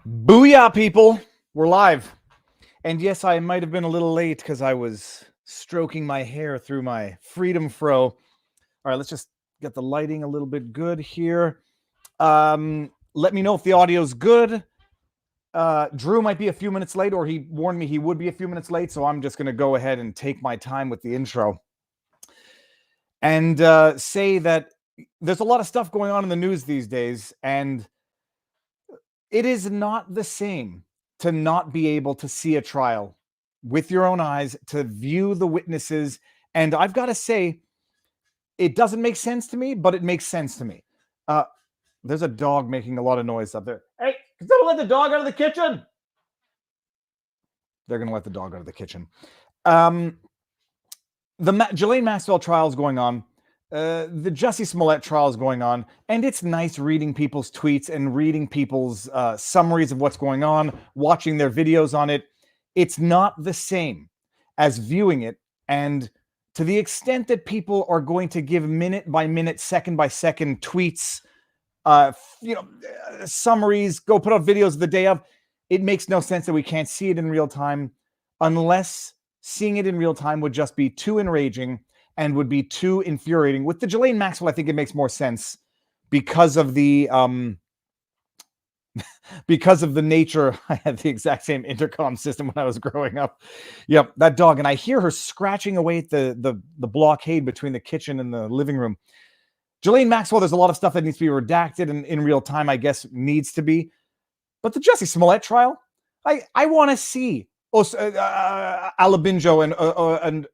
Booyah, people. We're live. And yes, I might have been a little late because I was stroking my hair through my Freedom Fro. All right, let's just get the lighting a little bit good here. Let me know if the audio's good. Drew might be a few minutes late, or he warned me he would be a few minutes late, so I'm just going to go ahead and take my time with the intro. And say that there's a lot of stuff going on in the news these days, and it is not the same to not be able to see a trial with your own eyes, to view the witnesses. And I've got to say, it doesn't make sense to me, but it makes sense to me. There's a dog making a lot of noise up there. Hey, can someone let the dog out of the kitchen? They're going to let the dog out of the kitchen. The Ghislaine Maxwell trial is going on. The Jussie Smollett trial is going on, and it's nice reading people's tweets and reading people's summaries of what's going on, watching their videos on it. It's not the same as viewing it, and to the extent that people are going to give minute by minute, second by second tweets, summaries, go put out videos the day of, it makes no sense that we can't see it in real time, unless seeing it in real time would just be too enraging and would be too infuriating. With the Ghislaine Maxwell, I think it makes more sense because of the nature. I had the exact same intercom system when I was growing up. Yep, that dog. And I hear her scratching away at the blockade between the kitchen and the living room. Ghislaine Maxwell, there's a lot of stuff that needs to be redacted and in real time, I guess, needs to be. But the Jussie Smollett trial, I want to see Alabinjo and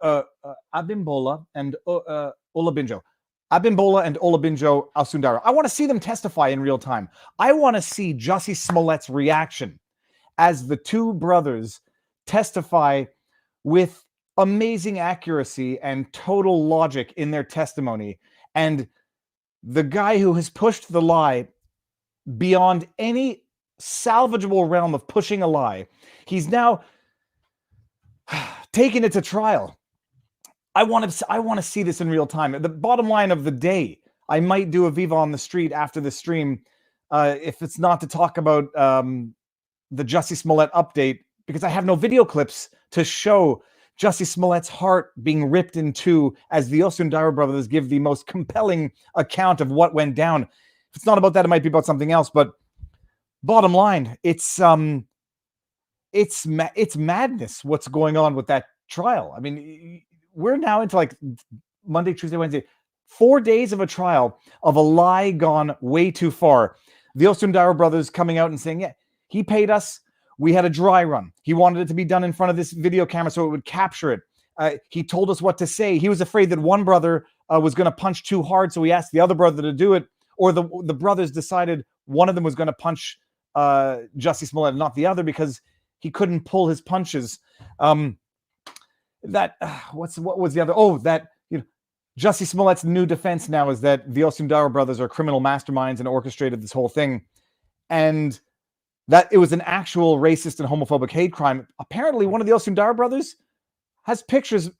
Abimbola and Olabinjo. Abimbola and Olabinjo Asundara. I want to see them testify in real time. I want to see Jussie Smollett's reaction as the two brothers testify with amazing accuracy and total logic in their testimony. And the guy who has pushed the lie beyond any salvageable realm of pushing a lie, he's now taking it to trial. I want to see this in real time. The bottom line of the day, I might do a Vive on the street after the stream, if it's not to talk about the Jussie Smollett update, because I have no video clips to show Jussie Smollett's heart being ripped in two as the Osundara brothers give the most compelling account of what went down. If it's not about that, it might be about something else. But bottom line, it's madness what's going on with that trial. I mean, we're now into like Monday, Tuesday, Wednesday, 4 days of a trial of a lie gone way too far. The Osundara brothers coming out and saying, yeah, he paid us. We had a dry run. He wanted it to be done in front of this video camera so it would capture it. He told us what to say. He was afraid that one brother was going to punch too hard, so he asked the other brother to do it. Or the brothers decided one of them was going to punch Jussie Smollett, not the other, because he couldn't pull his punches. What was the other? Oh, that Jussie Smollett's new defense now is that the Osundara brothers are criminal masterminds and orchestrated this whole thing, and that it was an actual racist and homophobic hate crime. Apparently, one of the Osundara brothers has pictures,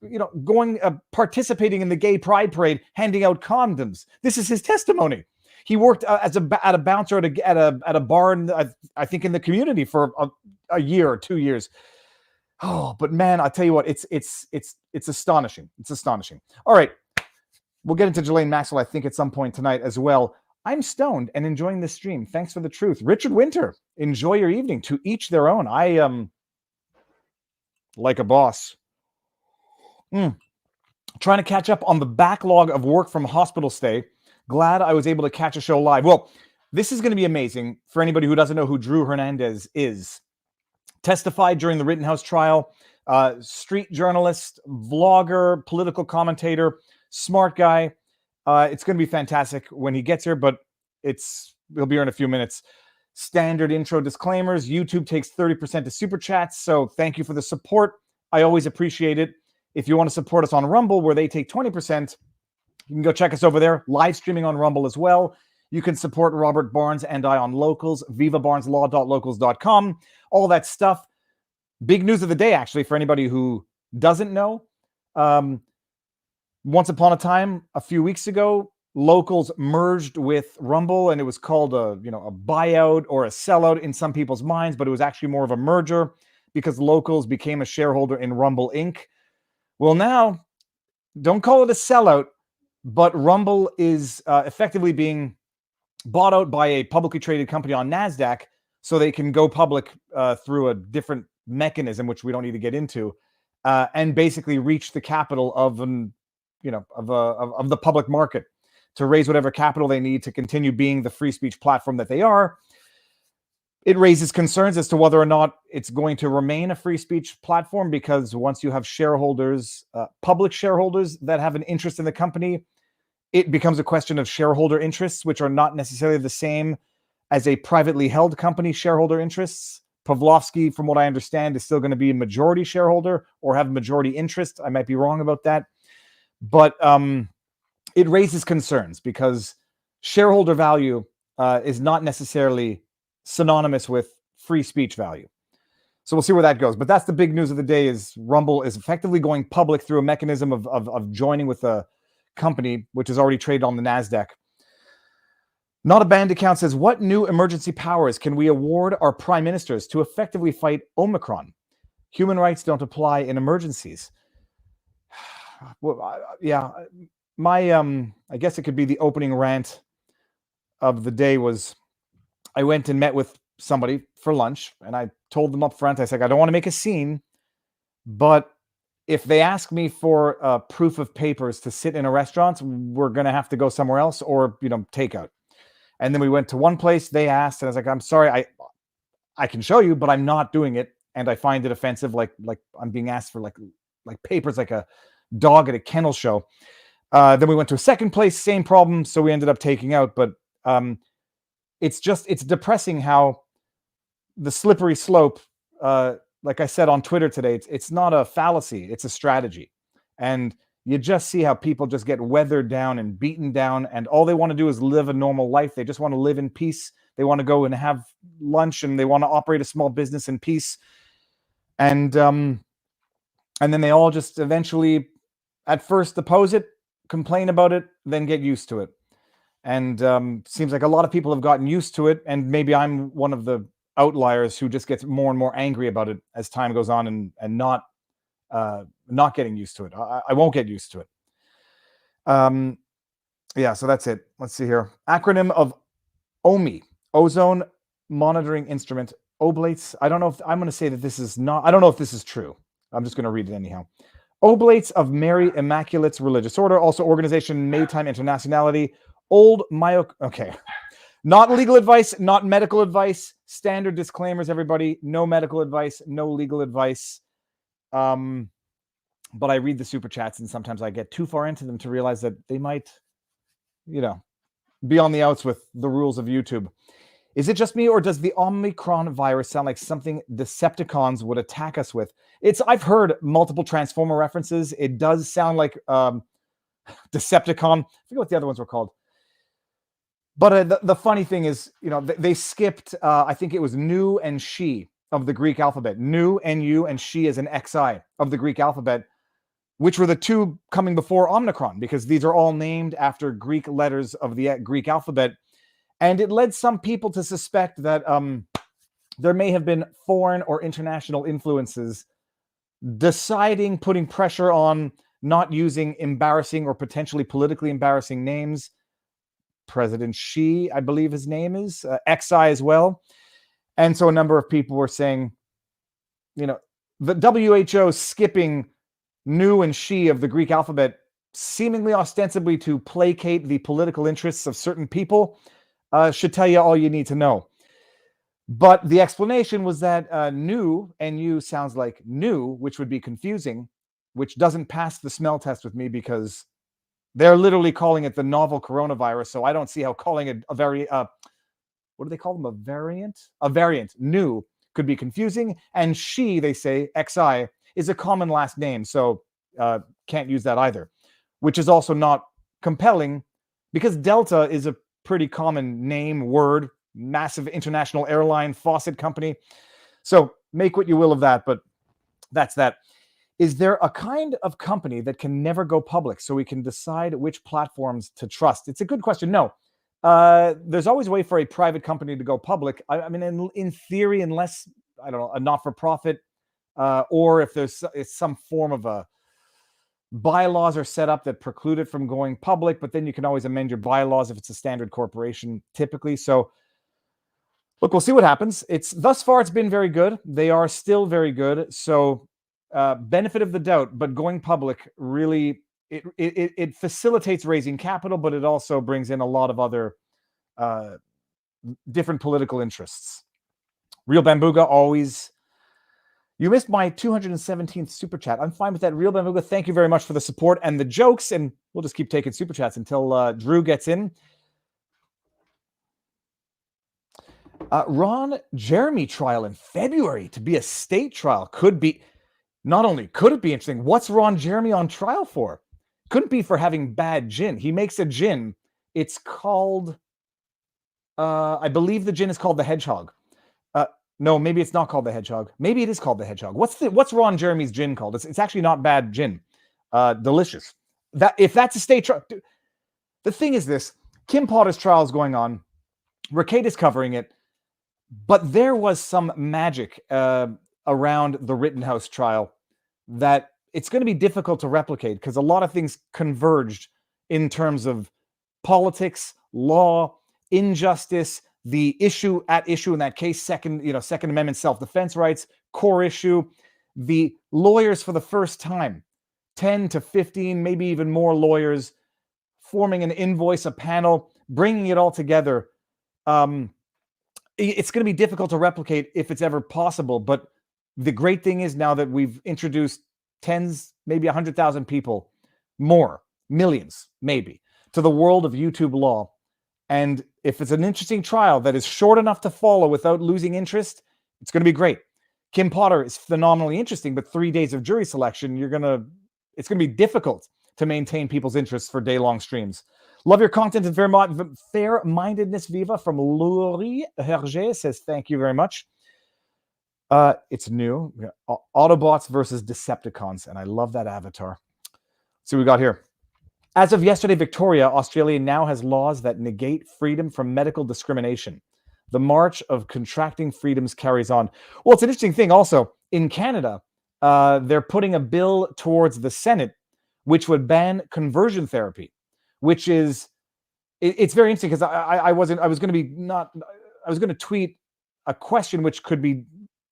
going participating in the gay pride parade, handing out condoms. This is his testimony. He worked at a bouncer at a bar, I think, in the community for a year or 2 years. Oh, but man, I tell you what, it's astonishing. It's astonishing. All right, we'll get into Ghislaine Maxwell, I think, at some point tonight as well. I'm stoned and enjoying this stream. Thanks for the truth. Richard Winter, enjoy your evening. To each their own. I am like a boss. Trying to catch up on the backlog of work from hospital stay. Glad I was able to catch a show live. Well, this is going to be amazing for anybody who doesn't know who Drew Hernandez is. Testified during the Rittenhouse trial, street journalist, vlogger, political commentator, smart guy. It's going to be fantastic when he gets here, but he'll be here in a few minutes. Standard intro disclaimers. YouTube takes 30% to super chats, so thank you for the support. I always appreciate it. If you want to support us on Rumble, where they take 20%, you can go check us over there. Live streaming on Rumble as well. You can support Robert Barnes and I on Locals, vivabarneslaw.locals.com, all that stuff. Big news of the day, actually, for anybody who doesn't know. Once upon a time, a few weeks ago, Locals merged with Rumble, and it was called a buyout or a sellout in some people's minds, but it was actually more of a merger because Locals became a shareholder in Rumble Inc. Well, now, don't call it a sellout, but Rumble is effectively being bought out by a publicly traded company on NASDAQ so they can go public through a different mechanism, which we don't need to get into, and basically reach the capital of the public market to raise whatever capital they need to continue being the free speech platform that they are. It raises concerns as to whether or not it's going to remain a free speech platform, because once you have shareholders, public shareholders that have an interest in the company, it becomes a question of shareholder interests, which are not necessarily the same as a privately held company shareholder interests. Pavlovsky, from what I understand, is still going to be a majority shareholder or have majority interest. I might be wrong about that. But it raises concerns because shareholder value is not necessarily synonymous with free speech value. So we'll see where that goes. But that's the big news of the day, is Rumble is effectively going public through a mechanism of joining with a company which is already traded on the NASDAQ. Not a Banned account says, what new emergency powers can we award our prime ministers to effectively fight Omicron? Human rights don't apply in emergencies. Well, yeah, I guess it could be the opening rant of the day was, I went and met with somebody for lunch, and I told them up front, I said, I don't want to make a scene, but if they ask me for proof of papers to sit in a restaurant, we're going to have to go somewhere else or, takeout. And then we went to one place, they asked, and I was like, I'm sorry, I can show you, but I'm not doing it. And I find it offensive, like I'm being asked for like papers, like a dog at a kennel show. Then we went to a second place, same problem. So we ended up taking out, but it's depressing how the slippery slope, like I said on Twitter today, it's not a fallacy, it's a strategy. And you just see how people just get weathered down and beaten down, and all they want to do is live a normal life. They just want to live in peace. They want to go and have lunch, and they want to operate a small business in peace. And then they all just eventually, at first, oppose it, complain about it, then get used to it. And seems like a lot of people have gotten used to it, and maybe I'm one of the outliers who just gets more and more angry about it as time goes on, and not getting used to it. I won't get used to it. Yeah, so that's it. Let's see here. Acronym of OMI, Ozone Monitoring Instrument. Oblates. I don't know if I'm going to say that this is not. I don't know if this is true. I'm just going to read it anyhow. Oblates of Mary Immaculate's Religious Order, also Organization Maytime Internationality. Old Okay. Not legal advice, not medical advice. Standard disclaimers, everybody. No medical advice, no legal advice. But I read the super chats, and sometimes I get too far into them to realize that they might, be on the outs with the rules of YouTube. Is it just me, or does the Omicron virus sound like something Decepticons would attack us with? I've heard multiple Transformer references. It does sound like Decepticon. I forget what the other ones were called. But the funny thing is, they skipped, I think it was Nu and She of the Greek alphabet. Nu, N-U, and She is an XI of the Greek alphabet, which were the two coming before Omicron, because these are all named after Greek letters of the Greek alphabet. And it led some people to suspect that there may have been foreign or international influences putting pressure on not using embarrassing or potentially politically embarrassing names. President Xi, I believe his name is, XI as well. And so a number of people were saying, the WHO skipping Nu and She of the Greek alphabet, seemingly ostensibly to placate the political interests of certain people, should tell you all you need to know. But the explanation was that Nu, N-U, sounds like new, which would be confusing, which doesn't pass the smell test with me, because they're literally calling it the novel coronavirus. So I don't see how calling it a what do they call them? A variant, Nu, could be confusing. And She, they say, XI, is a common last name. So can't use that either, which is also not compelling, because Delta is a pretty common name, word, massive international airline, faucet company. So make what you will of that, but that's that. Is there a kind of company that can never go public so we can decide which platforms to trust? It's a good question. No. There's always a way for a private company to go public. I mean, in theory, unless, I don't know, a not-for-profit, or if it's some form of a bylaws are set up that preclude it from going public, but then you can always amend your bylaws if it's a standard corporation, typically. So look, we'll see what happens. Thus far, it's been very good. They are still very good. So benefit of the doubt, but going public really, it facilitates raising capital, but it also brings in a lot of other different political interests. Real Bambuga, always. You missed my 217th super chat. I'm fine with that. Real Bambuga, thank you very much for the support and the jokes, and we'll just keep taking super chats until Drew gets in. Ron Jeremy trial in February to be a state trial could be, not only could it be interesting, what's Ron Jeremy on trial for? Couldn't be for having bad gin. He makes a gin. It's called, I believe the gin is called the Hedgehog. No, maybe it's not called the Hedgehog. Maybe it is called the Hedgehog. What's Ron Jeremy's gin called? It's actually not bad gin. Delicious. If that's a state trial. The thing is this, Kim Potter's trial is going on. Ricade is covering it. But there was some magic around the Rittenhouse trial that it's going to be difficult to replicate because a lot of things converged in terms of politics, law, injustice, the issue in that case, Second Amendment self-defense rights, core issue, the lawyers for the first time, 10 to 15, maybe even more lawyers forming an invoice, a panel, bringing it all together. It's going to be difficult to replicate if it's ever possible. But the great thing is now that we've introduced tens, maybe 100,000 people, more, millions, maybe, to the world of YouTube law. And if it's an interesting trial that is short enough to follow without losing interest, it's going to be great. Kim Potter is phenomenally interesting, but 3 days of jury selection, it's going to be difficult to maintain people's interests for day-long streams. Love your content and fair-mindedness, Viva, from Laurie Hergé says, thank you very much. It's new. Autobots versus Decepticons, and I love that avatar. Let's see what we got here. As of yesterday, Victoria, Australia now has laws that negate freedom from medical discrimination. The march of contracting freedoms carries on. Well, it's an interesting thing also. In Canada, they're putting a bill towards the Senate which would ban conversion therapy, which is, it's very interesting because I was going to tweet a question which could be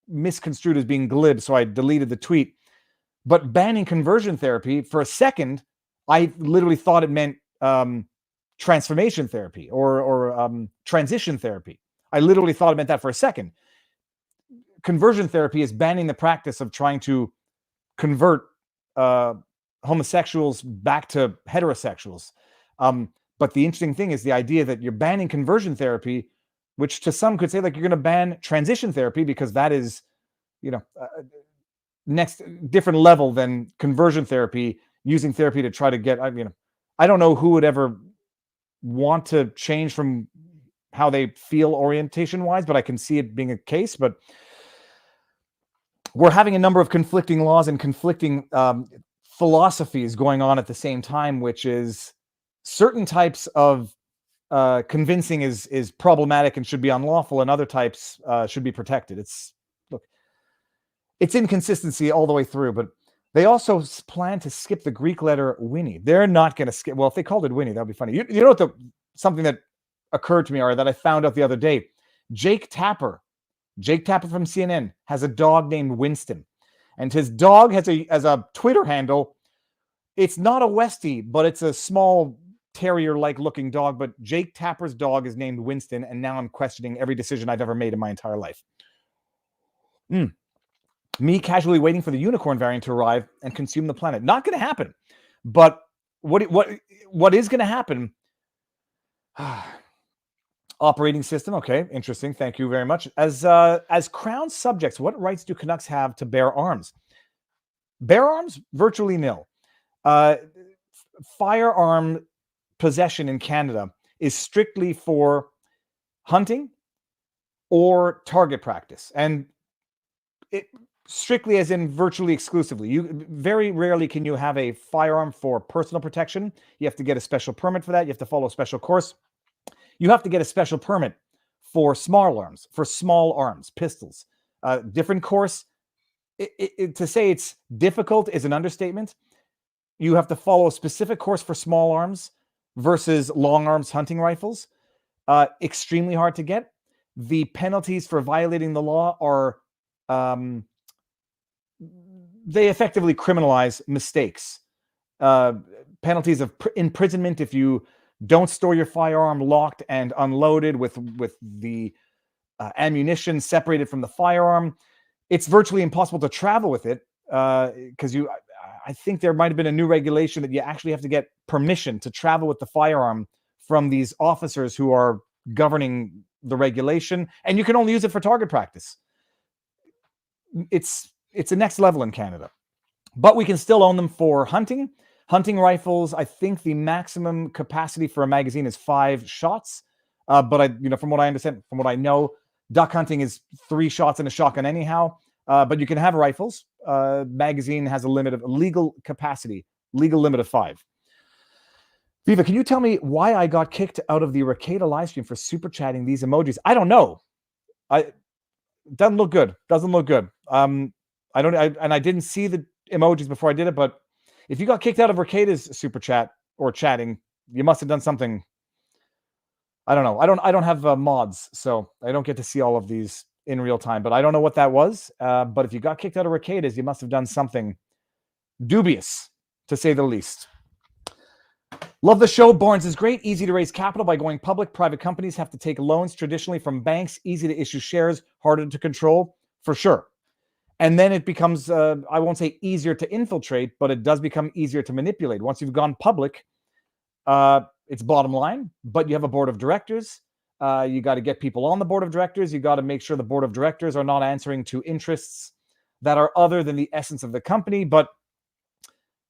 misconstrued as being glib, so I deleted the tweet. But banning conversion therapy, for a second, I literally thought it meant transformation therapy or transition therapy. I literally thought it meant that for a second. Conversion therapy is banning the practice of trying to convert homosexuals back to heterosexuals. But the interesting thing is the idea that you're banning conversion therapy, which to some could say like you're going to ban transition therapy because that is, next different level than conversion therapy, using therapy to try to get, I don't know who would ever want to change from how they feel orientation wise, but I can see it being a case. But we're having a number of conflicting laws and conflicting philosophies going on at the same time, which is certain types of convincing is problematic and should be unlawful, and other types should be protected. It's inconsistency all the way through. But they also plan to skip the Greek letter Winnie. They're not going to skip. Well, if they called it Winnie, that would be funny. You know what something that occurred to me, or that I found out the other day. Jake Tapper from CNN has a dog named Winston, and his dog has a Twitter handle. It's not a Westie, but it's a small terrier-like looking dog. But Jake Tapper's dog is named Winston, and now I'm questioning every decision I've ever made in my entire life. Me casually waiting for the unicorn variant to arrive and consume the planet. Not going to happen. But what is going to happen? Operating system. Okay, interesting. Thank you very much. As Crown subjects, what rights do Canucks have to bear arms? Bear arms? Virtually nil. Firearm possession in Canada is strictly for hunting or target practice. And strictly as in virtually exclusively. You very rarely can you have a firearm for personal protection. You have to get a special permit for that. You have to follow a special course. You have to get a special permit for small arms, pistols. Different course. To say it's difficult is an understatement. You have to follow a specific course for small arms versus long arms hunting rifles. Extremely hard to get. The penalties for violating the law are they effectively criminalize mistakes. Penalties of imprisonment if you don't store your firearm locked and unloaded with the ammunition separated from the firearm. It's virtually impossible to travel with it because I think there might have been a new regulation that you actually have to get permission to travel with the firearm from these officers who are governing the regulation, and you can only use it for target practice. It's a next level in Canada, but we can still own them for hunting. Hunting rifles, I think the maximum capacity for a magazine is 5 shots. But from what I understand, from what I know, duck hunting is 3 shots in a shotgun anyhow. But you can have rifles. Magazine has a legal limit of 5. Viva, can you tell me why I got kicked out of the Ricada live stream for super chatting these emojis? I don't know. Doesn't look good. I didn't see the emojis before I did it, but if you got kicked out of Ricada's super chat or chatting, you must have done something. I don't know. I don't have mods, so I don't get to see all of these in real time, but I don't know what that was. But if you got kicked out of Ricada's, you must have done something dubious, to say the least. Love the show. Barnes is great. Easy to raise capital by going public. Private companies have to take loans traditionally from banks. Easy to issue shares, harder to control, for sure. And then it becomes, I won't say easier to infiltrate, but it does become easier to manipulate. Once you've gone public, it's bottom line, but you have a board of directors. You got to get people on the board of directors. You got to make sure the board of directors are not answering to interests that are other than the essence of the company. But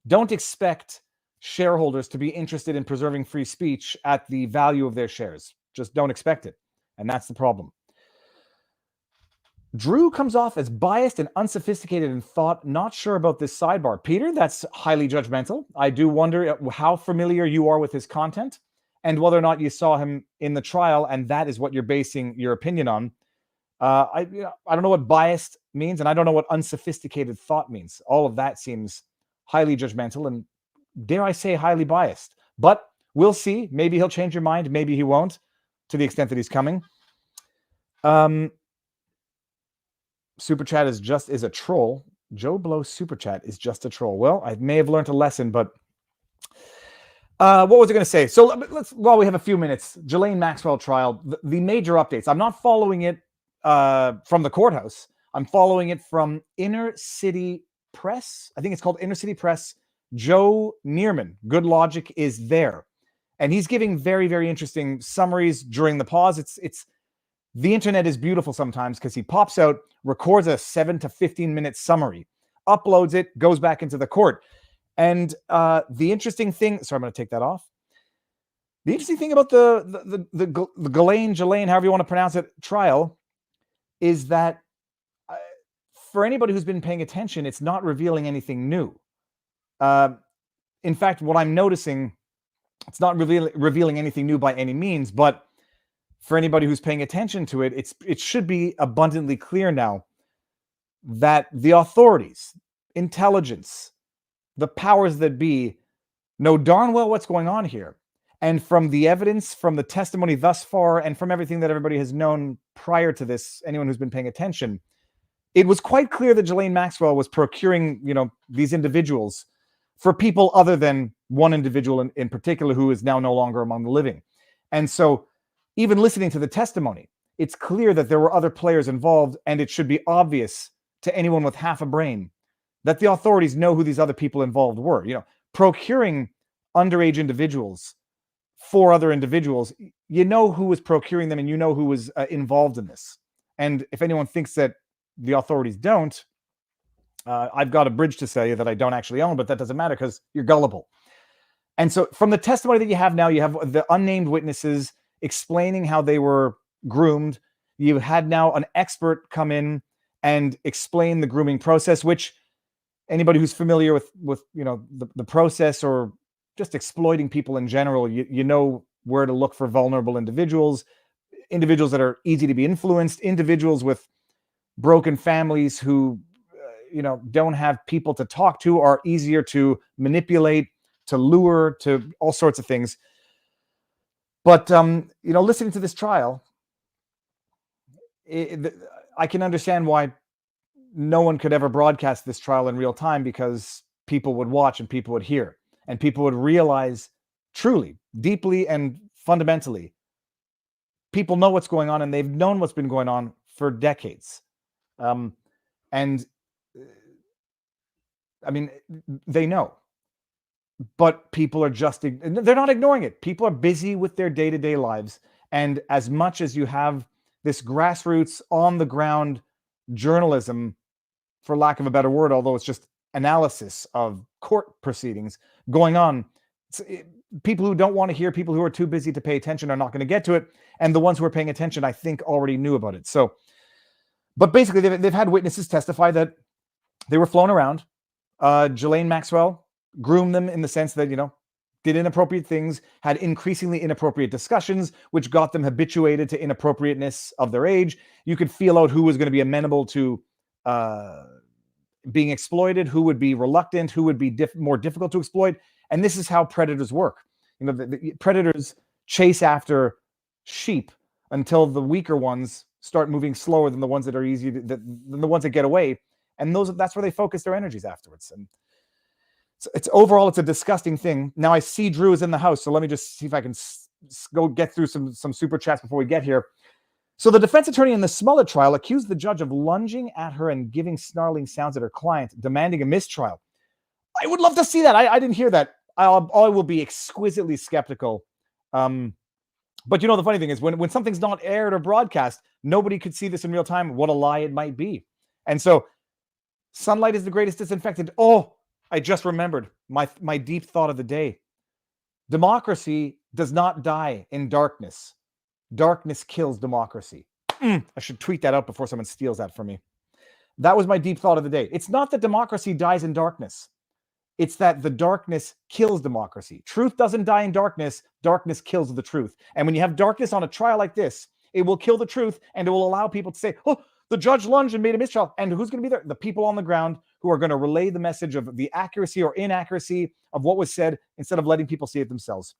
don't expect shareholders to be interested in preserving free speech at the value of their shares. Just don't expect it. And that's the problem. Drew comes off as biased and unsophisticated in thought, not sure about this sidebar. Peter, that's highly judgmental. I do wonder how familiar you are with his content and whether or not you saw him in the trial, and that is what you're basing your opinion on. I don't know what biased means, and I don't know what unsophisticated thought means. All of that seems highly judgmental and, dare I say, highly biased. But we'll see. Maybe he'll change your mind. Maybe he won't, to the extent that he's coming. Super chat is a troll. Joe Blow super chat is just a troll. Well, I may have learned a lesson, but what was I going to say? So while we have a few minutes, Ghislaine Maxwell trial, the major updates. I'm not following it from the courthouse. I'm following it from Inner City Press. I think it's called Inner City Press. Joe Neerman, Good Logic, is there, and he's giving very, very interesting summaries during the pause. It's the internet is beautiful sometimes because he pops out, records a 7 to 15 minute summary, uploads it, goes back into the court. And the interesting thing, sorry, I'm going to take that off. The interesting thing about the Ghislaine, however you want to pronounce it, trial is that for anybody who's been paying attention, it's not revealing anything new. In fact, what I'm noticing, it's not revealing anything new by any means, but for anybody who's paying attention to it, it should be abundantly clear now that the authorities, intelligence, the powers that be know darn well what's going on here. And from the evidence, from the testimony thus far, and from everything that everybody has known prior to this, anyone who's been paying attention, it was quite clear that Ghislaine Maxwell was procuring, these individuals for people other than one individual in particular who is now no longer among the living. And so even listening to the testimony, it's clear that there were other players involved, and it should be obvious to anyone with half a brain that the authorities know who these other people involved were. Procuring underage individuals for other individuals, you know who was procuring them and you know who was involved in this. And if anyone thinks that the authorities don't, I've got a bridge to sell you that I don't actually own, but that doesn't matter because you're gullible. And so from the testimony that you have now, you have the unnamed witnesses explaining how they were groomed. You had now an expert come in and explain the grooming process, which anybody who's familiar with the process or just exploiting people in general, you know where to look for vulnerable individuals that are easy to be influenced, individuals with broken families who don't have people to talk to, are easier to manipulate, to lure, to all sorts of things. But listening to this trial, I can understand why no one could ever broadcast this trial in real time, because people would watch and people would hear and people would realize truly, deeply and fundamentally, people know what's going on, and they've known what's been going on for decades. And I mean, they know, but people are they're not ignoring it. People are busy with their day-to-day lives. And as much as you have this grassroots, on the ground journalism, for lack of a better word, although it's just analysis of court proceedings going on, people who don't want to hear, people who are too busy to pay attention, are not going to get to it. And the ones who are paying attention, I think, already knew about it. So, but basically, they've had witnesses testify that they were flown around. Ghislaine Maxwell groomed them in the sense that, did inappropriate things, had increasingly inappropriate discussions, which got them habituated to inappropriateness of their age. You could feel out who was going to be amenable to being exploited, who would be reluctant, who would be more difficult to exploit. And this is how predators work. The predators chase after sheep until the weaker ones start moving slower than the ones that are than the ones that get away. And that's where they focus their energies afterwards. And it's overall, it's a disgusting thing. Now I see Drew is in the house, so let me just see if I can go get through some super chats before we get here. So the defense attorney in the Smollett trial accused the judge of lunging at her and giving snarling sounds at her client, demanding a mistrial. I would love to see that. I didn't hear that. I will be exquisitely skeptical. But the funny thing is, when something's not aired or broadcast, nobody could see this in real time, what a lie it might be. And so sunlight is the greatest disinfectant. Oh, I just remembered my deep thought of the day. Democracy does not die in darkness. Darkness kills democracy. I should tweet that out before someone steals that from me. That was my deep thought of the day. It's not that democracy dies in darkness. It's that the darkness kills democracy. Truth doesn't die in darkness. Darkness kills the truth. And when you have darkness on a trial like this, it will kill the truth, and it will allow people to say, oh, the judge lunged and made a mistrial. And who's going to be there? The people on the ground who are going to relay the message of the accuracy or inaccuracy of what was said, instead of letting people see it themselves.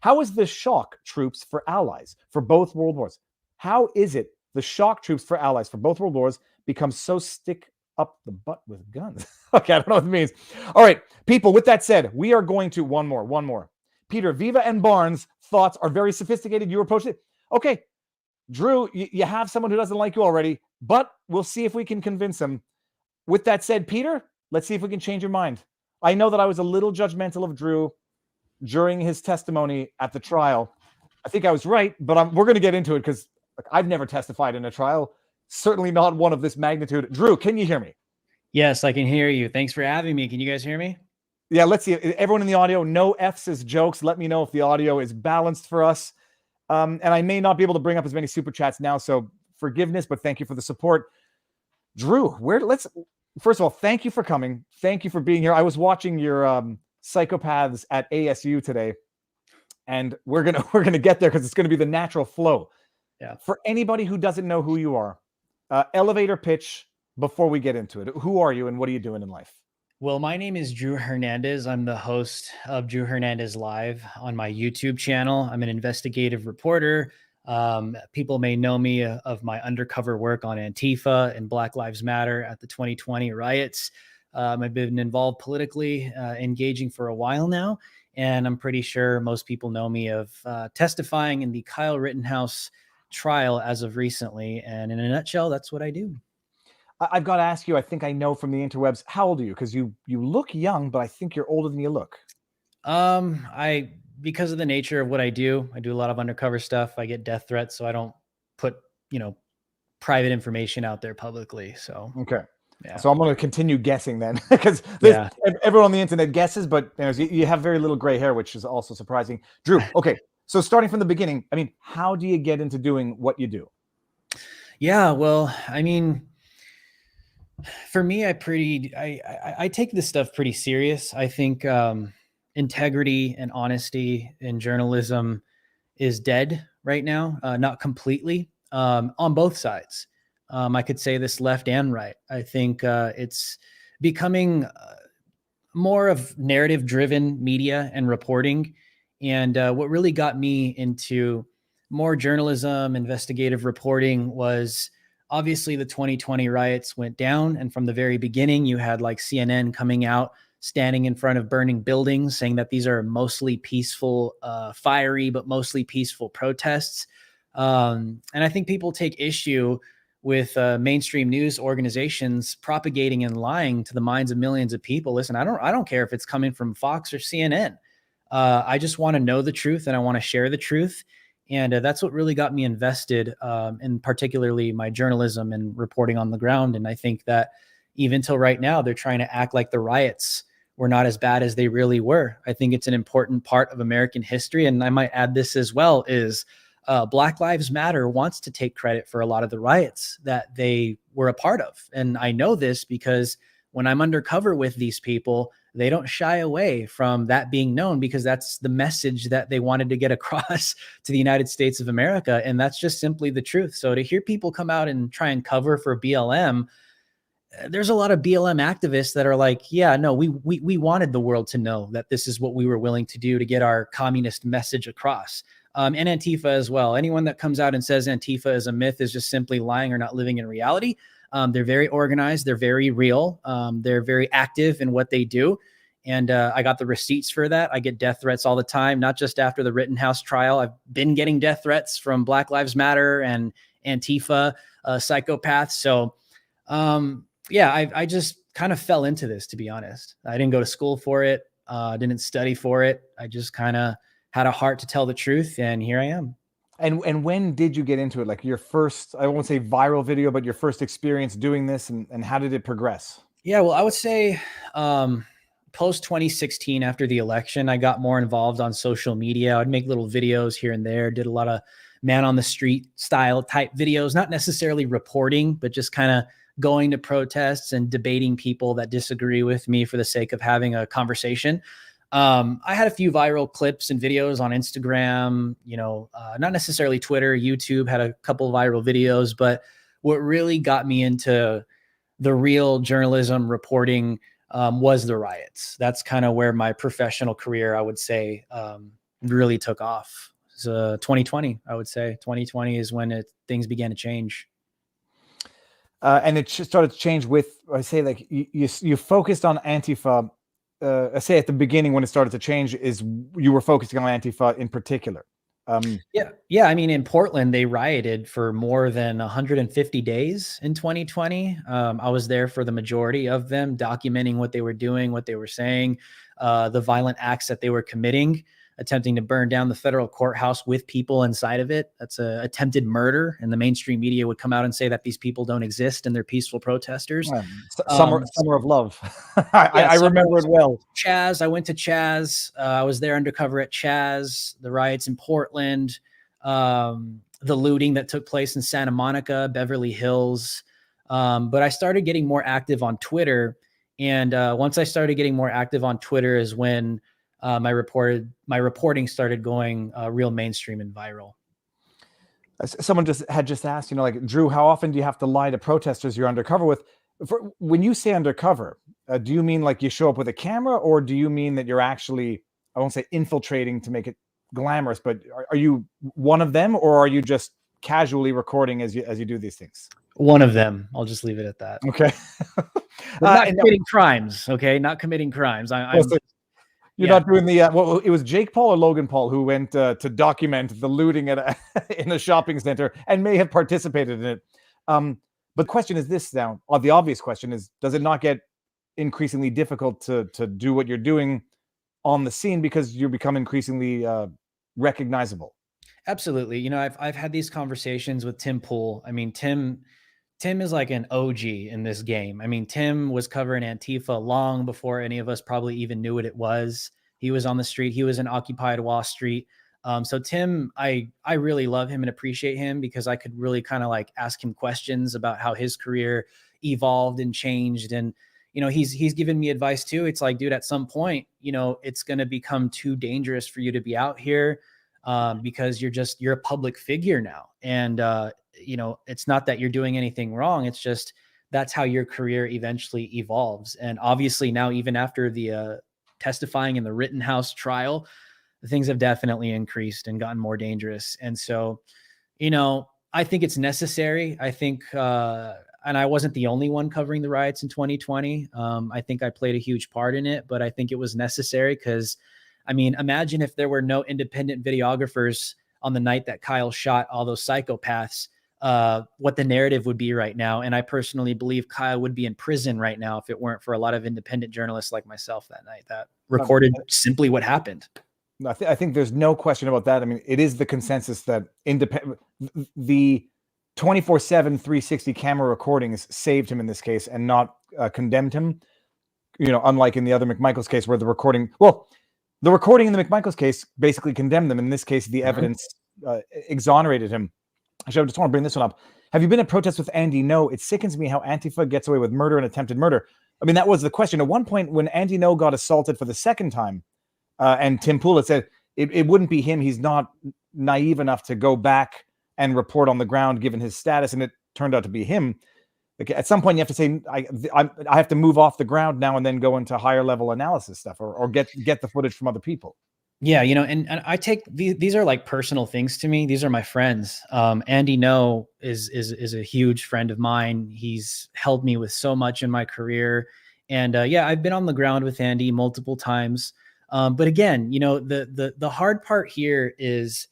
How is the shock troops for allies for both world wars? How is it the shock troops for allies for both world wars become so stick up the butt with guns? Okay, I don't know what it means. All right, people, with that said, we are going to one more. Peter, Vive and Barnes' thoughts are very sophisticated. You approach it. Okay, Drew, you have someone who doesn't like you already, but we'll see if we can convince him. With that said, Peter, let's see if we can change your mind. I know that I was a little judgmental of Drew during his testimony at the trial. I think I was right, but we're going to get into it, because I've never testified in a trial, certainly not one of this magnitude. Drew, can you hear me? Yes, I can hear you. Thanks for having me. Can you guys hear me? Yeah, let's see. Everyone in the audio, no F's as jokes. Let me know if the audio is balanced for us. And I may not be able to bring up as many super chats now, so forgiveness, but thank you for the support. Drew, first of all, thank you for coming. Thank you for being here. I was watching your psychopaths at ASU today, and we're gonna get there, because it's gonna be the natural flow. Yeah. For anybody who doesn't know who you are, elevator pitch before we get into it. Who are you and what are you doing in life? Well, my name is Drew Hernandez. I'm the host of Drew Hernandez Live on my YouTube channel. I'm an investigative reporter. People may know me of my undercover work on Antifa and Black Lives Matter at the 2020 riots. I've been involved politically, engaging for a while now, and I'm pretty sure most people know me of testifying in the Kyle Rittenhouse trial as of recently. And in a nutshell, that's what I do. I've got to ask you, I think I know from the interwebs, how old are you? Because you look young, but I think you're older than you look. Because of the nature of what I do a lot of undercover stuff. I get death threats, so I don't put, private information out there publicly. So, okay. Yeah. So I'm going to continue guessing then, because everyone on the internet guesses, but you have very little gray hair, which is also surprising. Drew, okay. So starting from the beginning, how do you get into doing what you do? Yeah, well, For me, I take this stuff pretty serious. I think integrity and honesty in journalism is dead right now, not completely, on both sides. I could say this left and right. I think it's becoming more of narrative driven media and reporting. And what really got me into more journalism, investigative reporting was obviously the 2020 riots went down. And from the very beginning, you had like CNN coming out, standing in front of burning buildings, saying that these are mostly peaceful, fiery, but mostly peaceful protests. And I think people take issue with mainstream news organizations propagating and lying to the minds of millions of people. Listen, I don't care if it's coming from Fox or CNN. I just want to know the truth and I want to share the truth. And that's what really got me invested in particularly my journalism and reporting on the ground. And I think that even till right now, they're trying to act like the riots were not as bad as they really were. I think it's an important part of American history. And I might add this as well is Black Lives Matter wants to take credit for a lot of the riots that they were a part of. And I know this because when I'm undercover with these people, they don't shy away from that being known because that's the message that they wanted to get across to the United States of America. And that's just simply the truth. So to hear people come out and try and cover for BLM, there's a lot of BLM activists that are like, yeah, no, we wanted the world to know that this is what we were willing to do to get our communist message across. And Antifa as well. Anyone that comes out and says Antifa is a myth is just simply lying or not living in reality. They're very organized. They're very real. They're very active in what they do. And I got the receipts for that. I get death threats all the time, not just after the Rittenhouse trial. I've been getting death threats from Black Lives Matter and Antifa psychopaths. So, yeah, I just kind of fell into this, to be honest. I didn't go to school for it. Didn't study for it. I just kind of had a heart to tell the truth. And here I am. And when did you get into it? Like your first, I won't say viral video, but your first experience doing this, and how did it progress? Yeah, well, I would say post 2016, after the election, I got more involved on social media. I'd make little videos here and there, did a lot of man on the street style type videos, not necessarily reporting, but just kind of going to protests and debating people that disagree with me for the sake of having a conversation. I had a few viral clips and videos on Instagram, not necessarily Twitter, YouTube had a couple viral videos, but what really got me into the real journalism reporting was the riots. That's kind of where my professional career, I would say, really took off. So 2020, I would say 2020 is when things began to change. And it started to change with, I say, like you focused on Antifa. I say at the beginning when it started to change is you were focusing on Antifa in particular. Yeah. I mean, in Portland, they rioted for more than 150 days in 2020. I was there for the majority of them, documenting what they were doing, what they were saying, the violent acts that they were committing, attempting to burn down the federal courthouse with people inside of it. That's a attempted murder. And the mainstream media would come out and say that these people don't exist and they're peaceful protesters. Summer of Love. Yeah, I remember it well. Chaz. I went to Chaz. I was there undercover at Chaz, the riots in Portland, the looting that took place in Santa Monica, Beverly Hills. But I started getting more active on Twitter. And once I started getting more active on Twitter is when my reporting started going real mainstream and viral. Someone had asked, like, Drew, how often do you have to lie to protesters you're undercover with? When you say undercover, do you mean like you show up with a camera, or do you mean that you're actually, I won't say infiltrating to make it glamorous, but are you one of them, or are you just casually recording as you do these things? One of them. I'll just leave it at that. Okay. Not committing crimes. Okay. Not committing crimes. You're not doing the, well, it was Jake Paul or Logan Paul who went to document the looting in a shopping center and may have participated in it. But the question is this now, the obvious question is, does it not get increasingly difficult to do what you're doing on the scene because you become increasingly recognizable? Absolutely. I've had these conversations with Tim Pool. I mean, Tim is like an OG in this game. I mean, Tim was covering Antifa long before any of us probably even knew what it was. He was on the street. He was in Occupied Wall Street. So Tim, I really love him and appreciate him because I could really kind of like ask him questions about how his career evolved and changed. And, he's given me advice too. It's like, dude, at some point, it's going to become too dangerous for you to be out here, because you're a public figure now. And, it's not that you're doing anything wrong. It's just, that's how your career eventually evolves. And obviously now, even after the testifying in the Rittenhouse trial, things have definitely increased and gotten more dangerous. And so, I think it's necessary. I think, and I wasn't the only one covering the riots in 2020. I think I played a huge part in it, but I think it was necessary because, imagine if there were no independent videographers on the night that Kyle shot all those psychopaths, what the narrative would be right now. And I personally believe Kyle would be in prison right now if it weren't for a lot of independent journalists like myself that night that recorded simply what happened. I think there's no question about that. It is the consensus that the 24/7, 360 camera recordings saved him in this case and not condemned him. Unlike in the other McMichael's case where the recording in the McMichael's case basically condemned them. In this case, the evidence exonerated him. Actually, I just want to bring this one up. Have you been at protests with Andy? No. It sickens me how Antifa gets away with murder and attempted murder. That was the question. At one point when Andy No got assaulted for the second time, and Tim Pool had said it wouldn't be him. He's not naive enough to go back and report on the ground given his status. And it turned out to be him. At some point, you have to say, I have to move off the ground now and then go into higher level analysis stuff or get the footage from other people. Yeah, and I take these are like personal things to me. These are my friends. Andy No is a huge friend of mine. He's helped me with so much in my career. And I've been on the ground with Andy multiple times. But again, the hard part here is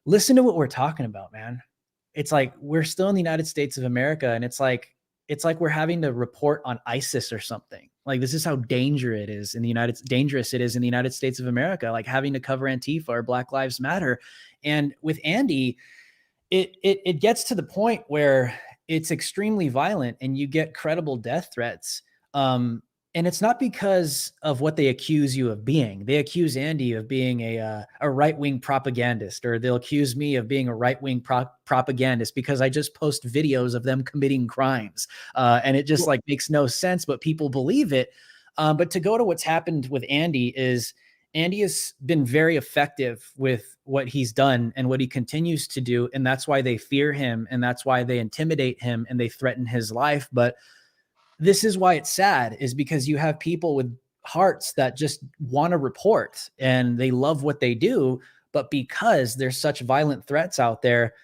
listen to what we're talking about, man. It's like we're still in the United States of America, and it's like we're having to report on ISIS or something. Like, this is how dangerous it is in the United States of America, like having to cover Antifa or Black Lives Matter. And with Andy, it gets to the point where it's extremely violent and you get credible death threats. And it's not because of what they accuse you of being. They accuse Andy of being a right-wing propagandist, or they'll accuse me of being a right-wing propagandist because I just post videos of them committing crimes. And it just makes no sense, but people believe it. But to go to what's happened with Andy has been very effective with what he's done and what he continues to do. And that's why they fear him. And that's why they intimidate him and they threaten his life. But this is why it's sad, is because you have people with hearts that just want to report and they love what they do. But because there's such violent threats out there,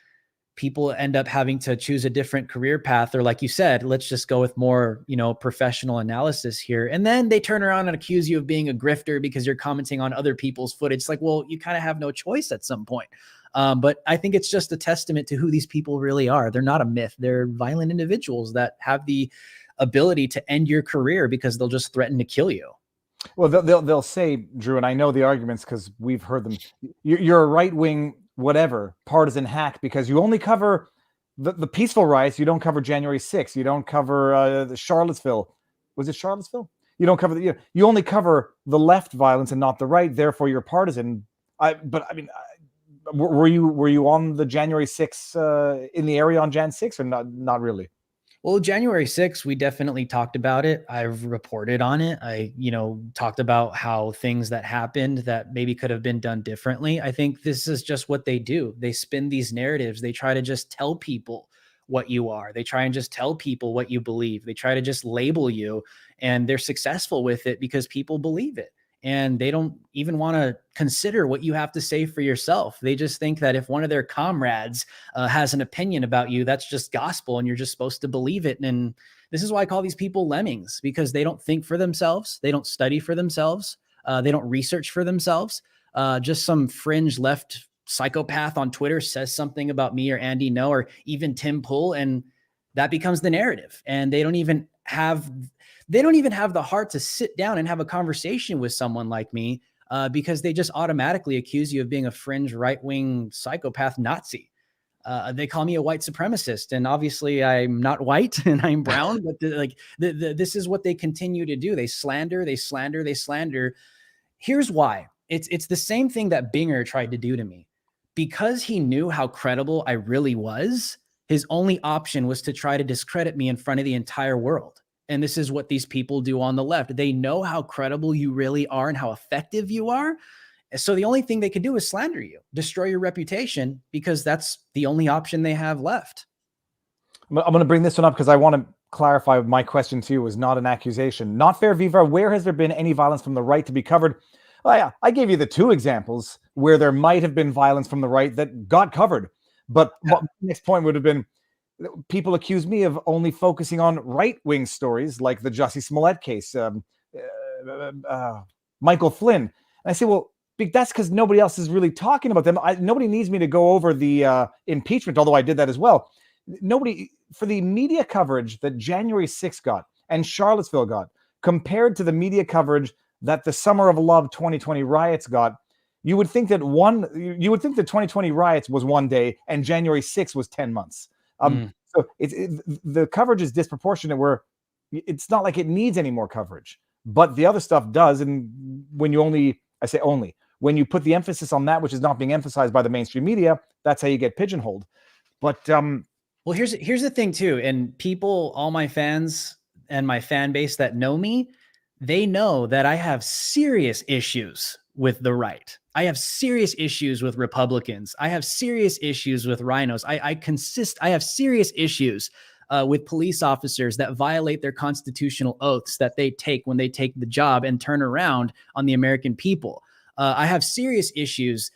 people end up having to choose a different career path. Or like you said, let's just go with more, professional analysis here. And then they turn around and accuse you of being a grifter because you're commenting on other people's footage. It's like, well, you kind of have no choice at some point. But I think it's just a testament to who these people really are. They're not a myth. They're violent individuals that have the ability to end your career because they'll just threaten to kill you. Well, they'll say, Drew, and I know the arguments because we've heard them. You're a right-wing, whatever, partisan hack because you only cover the peaceful riots. You don't cover January 6th. You don't cover the Charlottesville. Was it Charlottesville? You don't cover you only cover the left violence and not the right. Therefore, you're partisan. Were you on the January 6th in the area on Jan 6 or not really? Well, January 6th, we definitely talked about it. I've reported on it. I, talked about how things that happened that maybe could have been done differently. I think this is just what they do. They spin these narratives. They try to just tell people what you are. They try and just tell people what you believe. They try to just label you, and they're successful with it because people believe it. And they don't even want to consider what you have to say for yourself. They just think that if one of their comrades has an opinion about you, that's just gospel and you're just supposed to believe it. And this is why I call these people lemmings, because they don't think for themselves. They don't study for themselves. They don't research for themselves. Just some fringe left psychopath on Twitter says something about me or Andy No, or even Tim Pool, and that becomes the narrative. And they don't even have the heart to sit down and have a conversation with someone like me because they just automatically accuse you of being a fringe right-wing psychopath Nazi. They call me a white supremacist, and obviously I'm not white and I'm brown, but this is what they continue to do. They slander, they slander, they slander. Here's why. It's the same thing that Binger tried to do to me. Because he knew how credible I really was, His only option was to try to discredit me in front of the entire world. And this is what these people do on the left. They know how credible you really are and how effective you are. So the only thing they could do is slander you, destroy your reputation, because that's the only option they have left. I'm going to bring this one up because I want to clarify my question to you was not an accusation. Not fair, Viva. Where has there been any violence from the right to be covered? Well, yeah, I gave you the two examples where there might have been violence from the right that got covered. But my next point would have been, people accuse me of only focusing on right-wing stories like the Jussie Smollett case, Michael Flynn. And I say, well, that's because nobody else is really talking about them. Nobody needs me to go over the impeachment, although I did that as well. Nobody, for the media coverage that January 6th got and Charlottesville got, compared to the media coverage that the Summer of Love 2020 riots got, you would think that the 2020 riots was one day and January 6th was 10 months. So the coverage is disproportionate, where it's not like it needs any more coverage, but the other stuff does. And when you when you put the emphasis on that which is not being emphasized by the mainstream media, that's how you get pigeonholed. But well, here's the thing too, and people, all my fans and my fan base that know me, they know that I have serious issues with the right. I have serious issues with Republicans. I have serious issues with rhinos. I have serious issues with police officers that violate their constitutional oaths that they take when they take the job and turn around on the American people. I have serious issues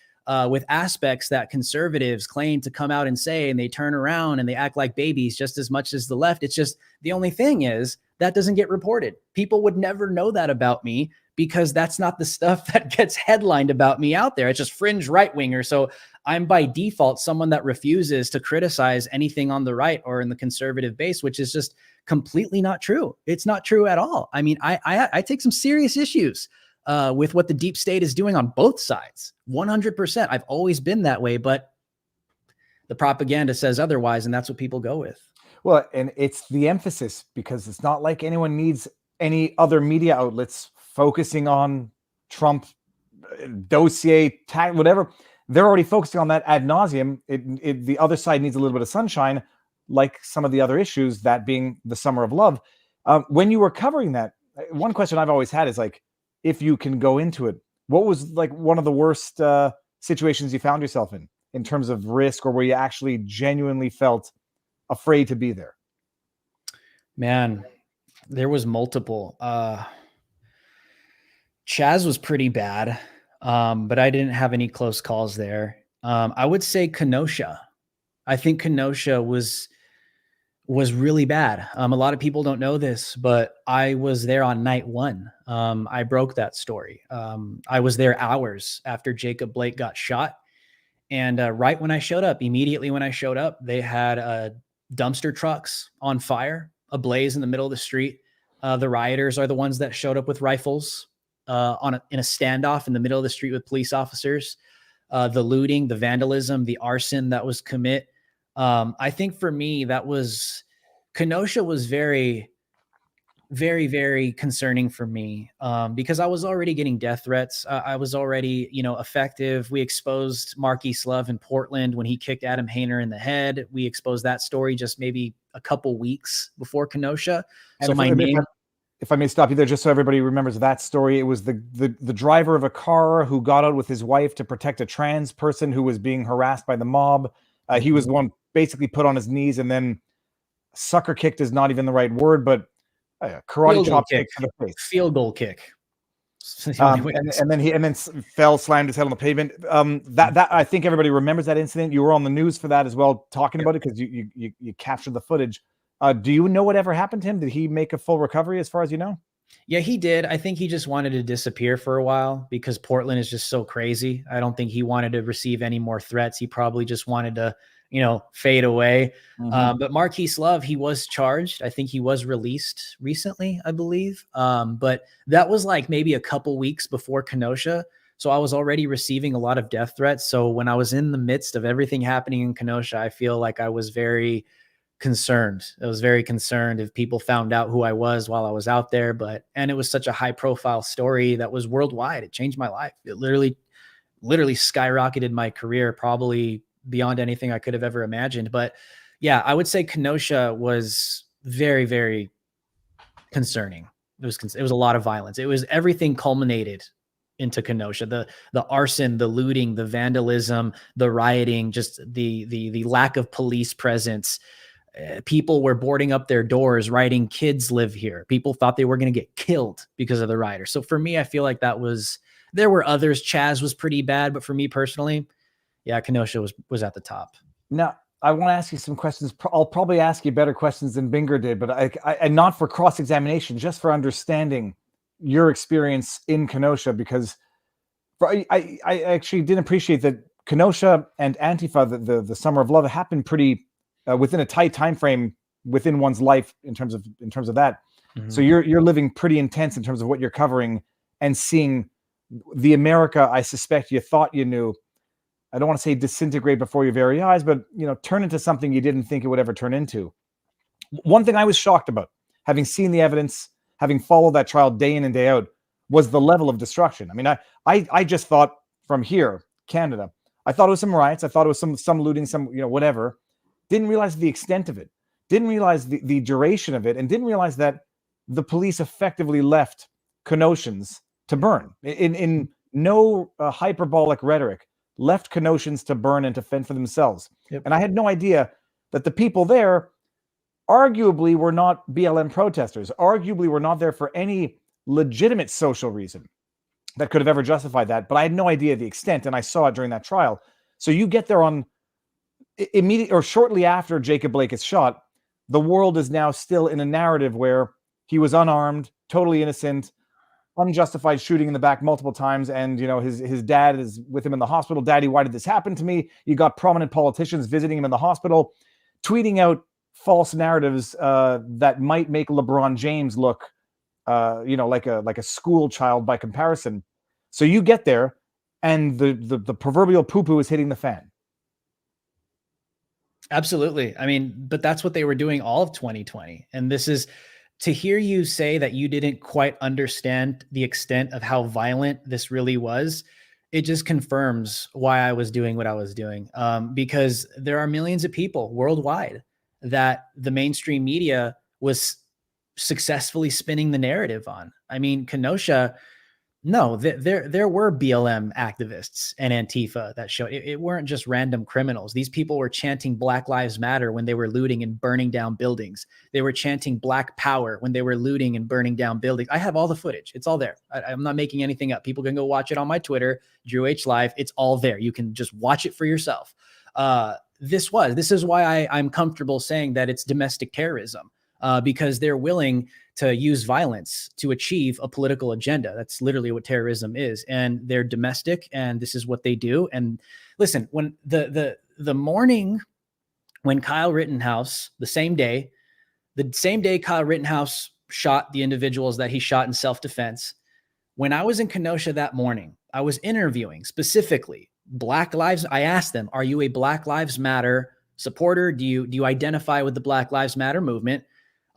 with aspects that conservatives claim to come out and say, and they turn around and they act like babies just as much as the left. It's just, the only thing is that doesn't get reported. People would never know that about me because that's not the stuff that gets headlined about me out there. It's just fringe right-winger. So I'm by default someone that refuses to criticize anything on the right or in the conservative base, which is just completely not true. It's not true at all. I mean, I take some serious issues with what the deep state is doing on both sides. 100%. I've always been that way, but the propaganda says otherwise, and that's what people go with. Well, and it's the emphasis, because it's not like anyone needs any other media outlets focusing on Trump dossier, tag, whatever. They're already focusing on that ad nauseum. The other side needs a little bit of sunshine, like some of the other issues, that being the Summer of Love. When you were covering that, one question I've always had is, like, if you can go into it, what was like one of the worst situations you found yourself in terms of risk, or where you actually genuinely felt afraid to be there? Man, there was multiple. Chaz was pretty bad, but I didn't have any close calls there. I would say Kenosha. I think Kenosha was really bad. A lot of people don't know this, but I was there on night one. I broke that story. I was there hours after Jacob Blake got shot. And right when I showed up, immediately when I showed up, they had dumpster trucks on fire, ablaze in the middle of the street. The rioters are the ones that showed up with rifles in a standoff in the middle of the street with police officers. The looting, the vandalism, the arson that was commit. I think for me, Kenosha was very, very, very concerning for me because I was already getting death threats. I was already, effective. We exposed Marquise Love in Portland when he kicked Adam Hayner in the head. We exposed that story just maybe a couple weeks before Kenosha. And so if I may stop you there, just so everybody remembers that story, it was the driver of a car who got out with his wife to protect a trans person who was being harassed by the mob. He was the one basically put on his knees and then sucker kicked is not even the right word, but karate chop kick to the face. Field goal kick. And then fell, slammed his head on the pavement. That I think everybody remembers that incident. You were on the news for that as well, talking about it, because you captured the footage. Do you know whatever happened to him? Did he make a full recovery, as far as you know? Yeah, he did. I think he just wanted to disappear for a while because Portland is just so crazy. I don't think he wanted to receive any more threats. He probably just wanted to, fade away. But Marquise Love, he was charged. I think he was released recently, I believe. But that was like maybe a couple weeks before Kenosha. So I was already receiving a lot of death threats. So when I was in the midst of everything happening in Kenosha, I feel like I was very concerned. I was very concerned if people found out who I was while I was out there. And it was such a high profile story that was worldwide. It changed my life. It literally skyrocketed my career, probably beyond anything I could have ever imagined. But, Yeah, I would say Kenosha was very, very concerning. It was a lot of violence. It was everything culminated into Kenosha. The arson, the looting, the vandalism, the rioting, just the lack of police presence. People were boarding up their doors, writing "Kids live here." People thought they were going to get killed because of the rioters. So for me, I feel like there were others. Chaz was pretty bad, but for me personally, yeah, Kenosha was at the top. Now, I want to ask you some questions. I'll probably ask you better questions than Binger did, but and not for cross-examination, just for understanding your experience in Kenosha, because I actually didn't appreciate that Kenosha and Antifa, the Summer of Love, happened pretty within a tight time frame within one's life in terms of that. Mm-hmm. So you're living pretty intense in terms of what you're covering and seeing the America I suspect you thought you knew. I don't want to say disintegrate before your very eyes, but turn into something you didn't think it would ever turn into. One thing I was shocked about, having seen the evidence, having followed that trial day in and day out, was the level of destruction. I mean, I just thought from here, Canada, I thought it was some riots, I thought it was some looting, some whatever. Didn't realize the extent of it, didn't realize the duration of it, and didn't realize that the police effectively left Kenoshans to burn in no hyperbolic rhetoric. Left Kenoshans to burn and to fend for themselves. Yep. And I had no idea that the people there arguably were not BLM protesters, arguably were not there for any legitimate social reason that could have ever justified that. But I had no idea the extent, and I saw it during that trial. So you get there on immediately or shortly after Jacob Blake is shot. The world is now still in a narrative where he was unarmed, totally innocent, unjustified shooting in the back multiple times, and his dad is with him in the hospital. Daddy, why did this happen to me? You got prominent politicians visiting him in the hospital, tweeting out false narratives that might make LeBron James look like a school child by comparison. So you get there and the proverbial poo-poo is hitting the fan. Absolutely. I mean, but that's what they were doing all of 2020. And this is to hear you say that you didn't quite understand the extent of how violent this really was. It just confirms why I was doing what I was doing. Because there are millions of people worldwide that the mainstream media was successfully spinning the narrative on. I mean, Kenosha, no, there were BLM activists and Antifa that showed it weren't just random criminals. These people were chanting Black Lives Matter when they were looting and burning down buildings. They were chanting Black Power when they were looting and burning down buildings. I have all the footage. It's all there. I'm not making anything up. People can go watch it on my Twitter, Drew H Live. It's all there. You can just watch it for yourself. This is why I'm comfortable saying that it's domestic terrorism. Because they're willing to use violence to achieve a political agenda. That's literally what terrorism is. And they're domestic, and this is what they do. And listen, when the morning when Kyle Rittenhouse, the same day Kyle Rittenhouse shot the individuals that he shot in self-defense, when I was in Kenosha that morning, I was interviewing specifically Black Lives. I asked them, are you a Black Lives Matter supporter? Do you identify with the Black Lives Matter movement?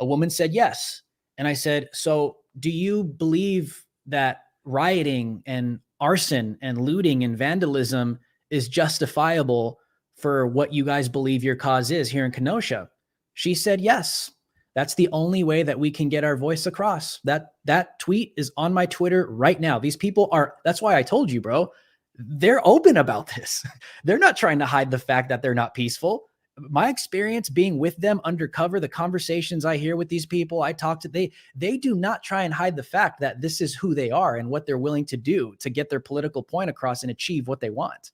A woman said yes. And I said, so do you believe that rioting and arson and looting and vandalism is justifiable for what you guys believe your cause is here in Kenosha? She said yes. That's the only way that we can get our voice across. That tweet is on my Twitter right now. These people that's why I told you, bro, they're open about this. They're not trying to hide the fact that they're not peaceful. My experience being with them undercover, the conversations I hear with these people, I talk to, they do not try and hide the fact that this is who they are and what they're willing to do to get their political point across and achieve what they want.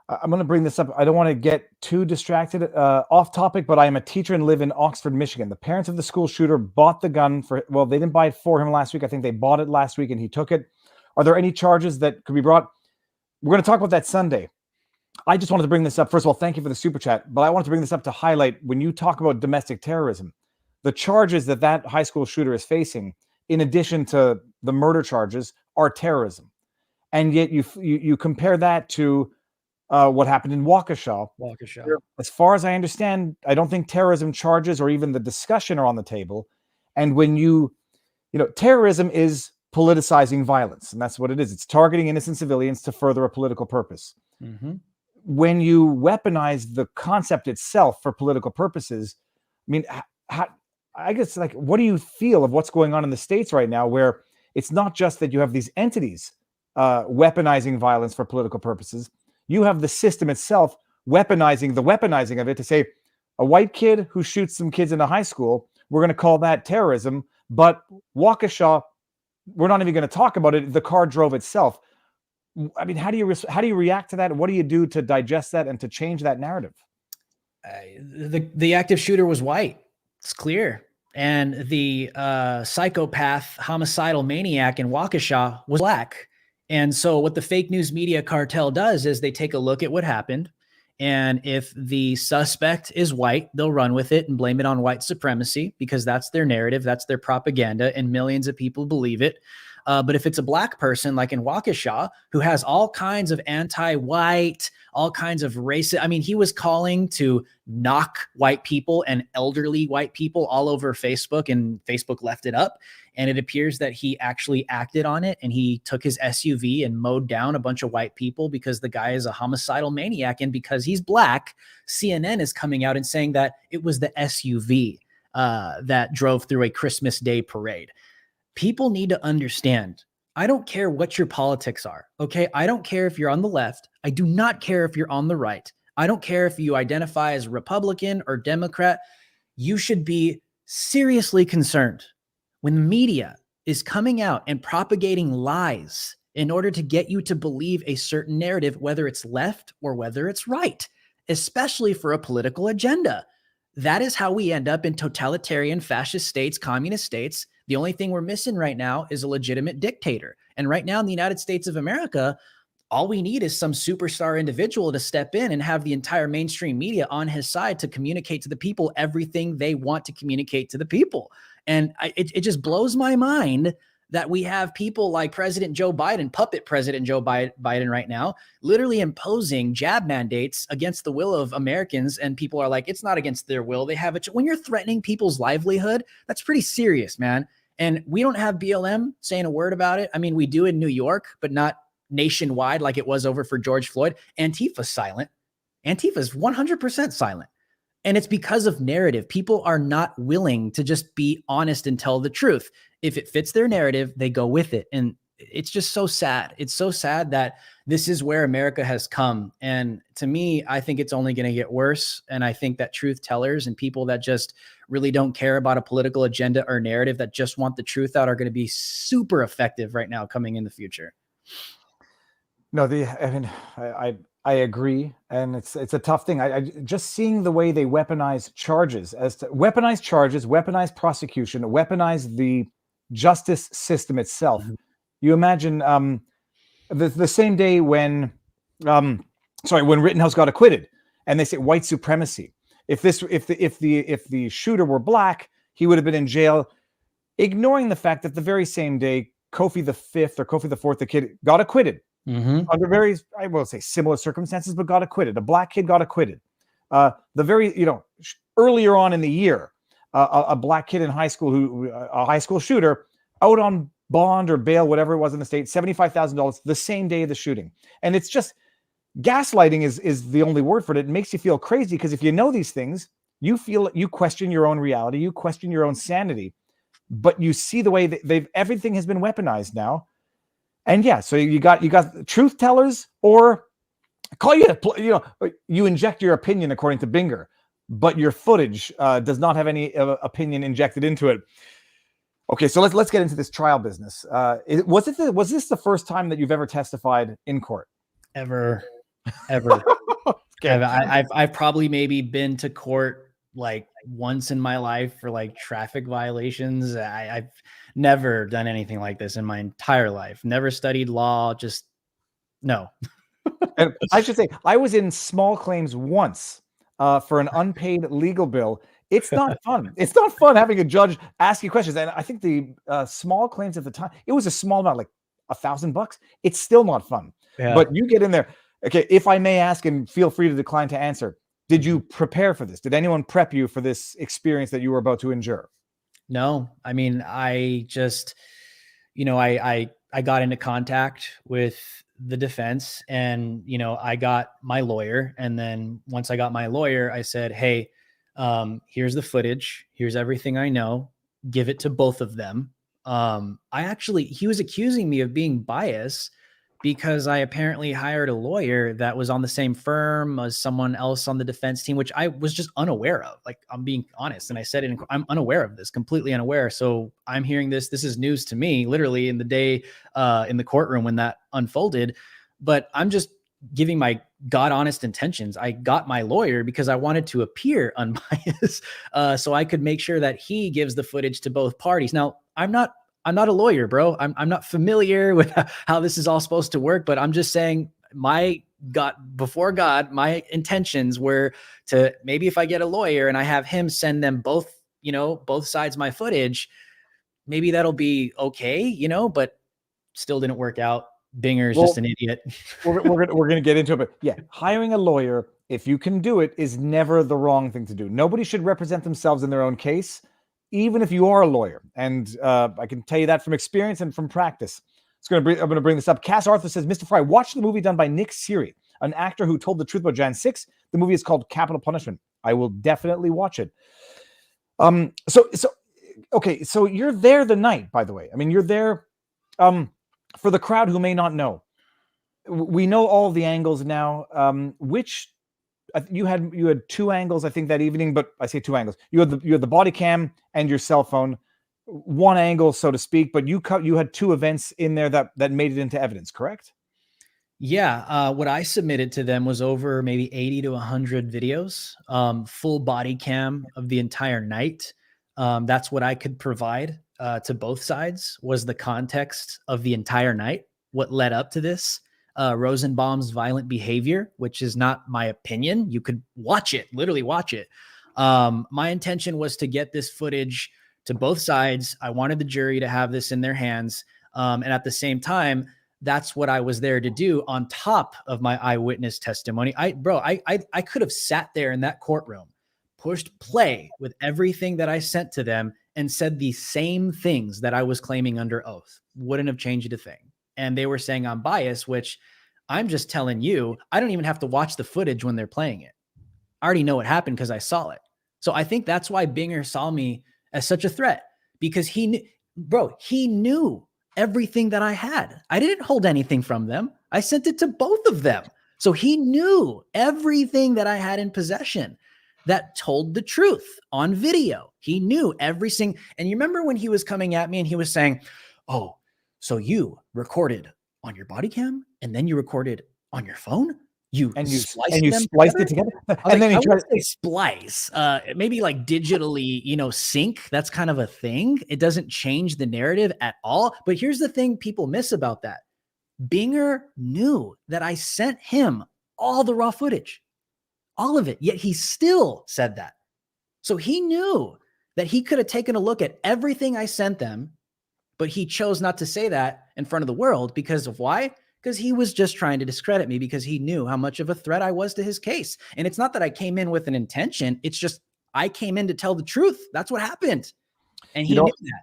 I'm going to bring this up. I don't want to get too distracted off topic, but I am a teacher and live in Oxford, Michigan. The parents of the school shooter bought the gun they didn't buy it for him last week. I think they bought it last week and he took it. Are there any charges that could be brought? We're going to talk about that Sunday. I just wanted to bring this up. First of all, thank you for the super chat, but I wanted to bring this up to highlight when you talk about domestic terrorism, the charges that high school shooter is facing, in addition to the murder charges, are terrorism. And yet you compare that to what happened in Waukesha. As far as I understand, I don't think terrorism charges or even the discussion are on the table. And when terrorism is politicizing violence, and that's what it is. It's targeting innocent civilians to further a political purpose. Mm-hmm. when you weaponize the concept itself for political purposes, I mean, I guess, like, what do you feel of what's going on in the States right now, where it's not just that you have these entities weaponizing violence for political purposes, you have the system itself weaponizing the weaponizing of it to say a white kid who shoots some kids in a high school, we're going to call that terrorism, but Waukesha, we're not even going to talk about it. The car drove itself. I mean, how do you react to that? What do you do to digest that and to change that narrative? The active shooter was white. It's clear. And the psychopath, homicidal maniac in Waukesha was black. And so what the fake news media cartel does is they take a look at what happened. And if the suspect is white, they'll run with it and blame it on white supremacy because that's their narrative, that's their propaganda, and millions of people believe it. But if it's a black person, like in Waukesha, who has all kinds of anti-white, all kinds of racist, I mean, he was calling to knock white people and elderly white people all over Facebook, and Facebook left it up. And it appears that he actually acted on it, and he took his SUV and mowed down a bunch of white people because the guy is a homicidal maniac. And because he's black, CNN is coming out and saying that it was the SUV that drove through a Christmas Day parade. People need to understand, I don't care what your politics are, okay? I don't care if you're on the left. I do not care if you're on the right. I don't care if you identify as Republican or Democrat. You should be seriously concerned when the media is coming out and propagating lies in order to get you to believe a certain narrative, whether it's left or whether it's right, especially for a political agenda. That is how we end up in totalitarian fascist states, communist states. The only thing we're missing right now is a legitimate dictator. And right now in the United States of America, all we need is some superstar individual to step in and have the entire mainstream media on his side to communicate to the people everything they want to communicate to the people. And it just blows my mind that we have people like President Joe Biden, puppet President Joe Biden right now, literally imposing jab mandates against the will of Americans. And people are like, it's not against their will. They have it. When you're threatening people's livelihood, that's pretty serious, man. And we don't have BLM saying a word about it. I mean, we do in New York, but not nationwide like it was over for George Floyd. Antifa's silent. Antifa's 100% silent. And it's because of narrative. People are not willing to just be honest and tell the truth. If it fits their narrative, they go with it. And it's just so sad. It's so sad that this is where America has come. And to me, I think it's only going to get worse. And I think that truth tellers and people that just really don't care about a political agenda or narrative, that just want the truth out, are going to be super effective right now coming in the future. No, I mean, I agree, and it's a tough thing. I just seeing the way they weaponize charges, weaponize prosecution, weaponize the justice system itself. Mm-hmm. You imagine the same day when Rittenhouse got acquitted, and they say white supremacy. If the shooter were black, he would have been in jail, ignoring the fact that the very same day Kofi the Fifth or Kofi the Fourth, the kid, got acquitted. Mm-hmm. Under very, I will say, similar circumstances, but got acquitted. A black kid got acquitted. The very, earlier on in the year, a black kid in high school, a high school shooter, out on bond or bail, whatever it was in the state, $75,000 the same day of the shooting. And it's just, gaslighting is the only word for it. It makes you feel crazy because if you know these things, you question your own reality, you question your own sanity, but you see the way that everything has been weaponized now. And yeah, so you got truth tellers, or call you inject your opinion according to Binger, but your footage does not have any opinion injected into it. Okay, so let's get into this trial business. Was this the first time that you've ever testified in court? Ever. Okay. I've probably maybe been to court like once in my life for like traffic violations. I've never done anything like this in my entire life. Never studied law. Just no. And I should say, I was in small claims once for an unpaid legal bill. It's not fun. It's not fun having a judge ask you questions. And I think the small claims at the time, it was a small amount, like $1,000. It's still not fun. Yeah. But you get in there. Okay, if I may ask, and feel free to decline to answer, did you prepare for this? Did anyone prep you for this experience that you were about to endure? No, I mean, I just, I got into contact with the defense, and, I got my lawyer. And then once I got my lawyer, I said, hey, here's the footage. Here's everything I know. Give it to both of them. He was accusing me of being biased because I apparently hired a lawyer that was on the same firm as someone else on the defense team, which I was just unaware of. Like, I'm being honest. And I said it, I'm unaware of this, completely unaware. So I'm hearing this. This is news to me, literally in the day, in the courtroom when that unfolded. But I'm just giving my God honest intentions. I got my lawyer because I wanted to appear unbiased, so I could make sure that he gives the footage to both parties. Now, I'm not a lawyer, bro. I'm not familiar with how this is all supposed to work, but I'm just saying before God, my intentions were to, maybe if I get a lawyer and I have him send them both, both sides my footage, maybe that'll be okay, but still didn't work out. Binger is just an idiot. we're going to get into it, but yeah, hiring a lawyer, if you can do it, is never the wrong thing to do. Nobody should represent themselves in their own case, even if you are a lawyer. And I can tell you that from experience and from practice. I'm going to bring this up. Cass Arthur says, Mr. Frei, watch the movie done by Nick Siri, an actor who told the truth about Jan 6. The movie is called Capital Punishment. I will definitely watch it. Okay, so you're there the night, by the way. I mean, you're there. For the crowd who may not know, we know all the angles now. You had two angles, I think, that evening, but I say two angles. You had the body cam and your cell phone, one angle, so to speak. But you had two events in there that made it into evidence, correct? Yeah. What I submitted to them was over maybe 80 to 100 videos, full body cam of the entire night. That's what I could provide to both sides, was the context of the entire night, what led up to this. Rosenbaum's violent behavior, which is not my opinion. You could watch it, literally watch it. My intention was to get this footage to both sides. I wanted the jury to have this in their hands. And at the same time, that's what I was there to do on top of my eyewitness testimony. I could have sat there in that courtroom, pushed play with everything that I sent to them, and said the same things that I was claiming under oath. Wouldn't have changed a thing. And they were saying I'm biased, which I'm just telling you, I don't even have to watch the footage when they're playing it. I already know what happened because I saw it. So I think that's why Binger saw me as such a threat, because he knew everything that I had. I didn't hold anything from them. I sent it to both of them. So he knew everything that I had in possession that told the truth on video. He knew every single, and you remember when he was coming at me and he was saying, oh, so you recorded on your body cam and then you recorded on your phone? You spliced it together? And then he tried to splice, maybe like digitally, sync. That's kind of a thing. It doesn't change the narrative at all. But here's the thing people miss about that. Binger knew that I sent him all the raw footage, all of it, yet he still said that. So he knew that he could have taken a look at everything I sent them, but he chose not to say that in front of the world because of why? Because he was just trying to discredit me, because he knew how much of a threat I was to his case. And it's not that I came in with an intention. It's just I came in to tell the truth. That's what happened. And he knew that.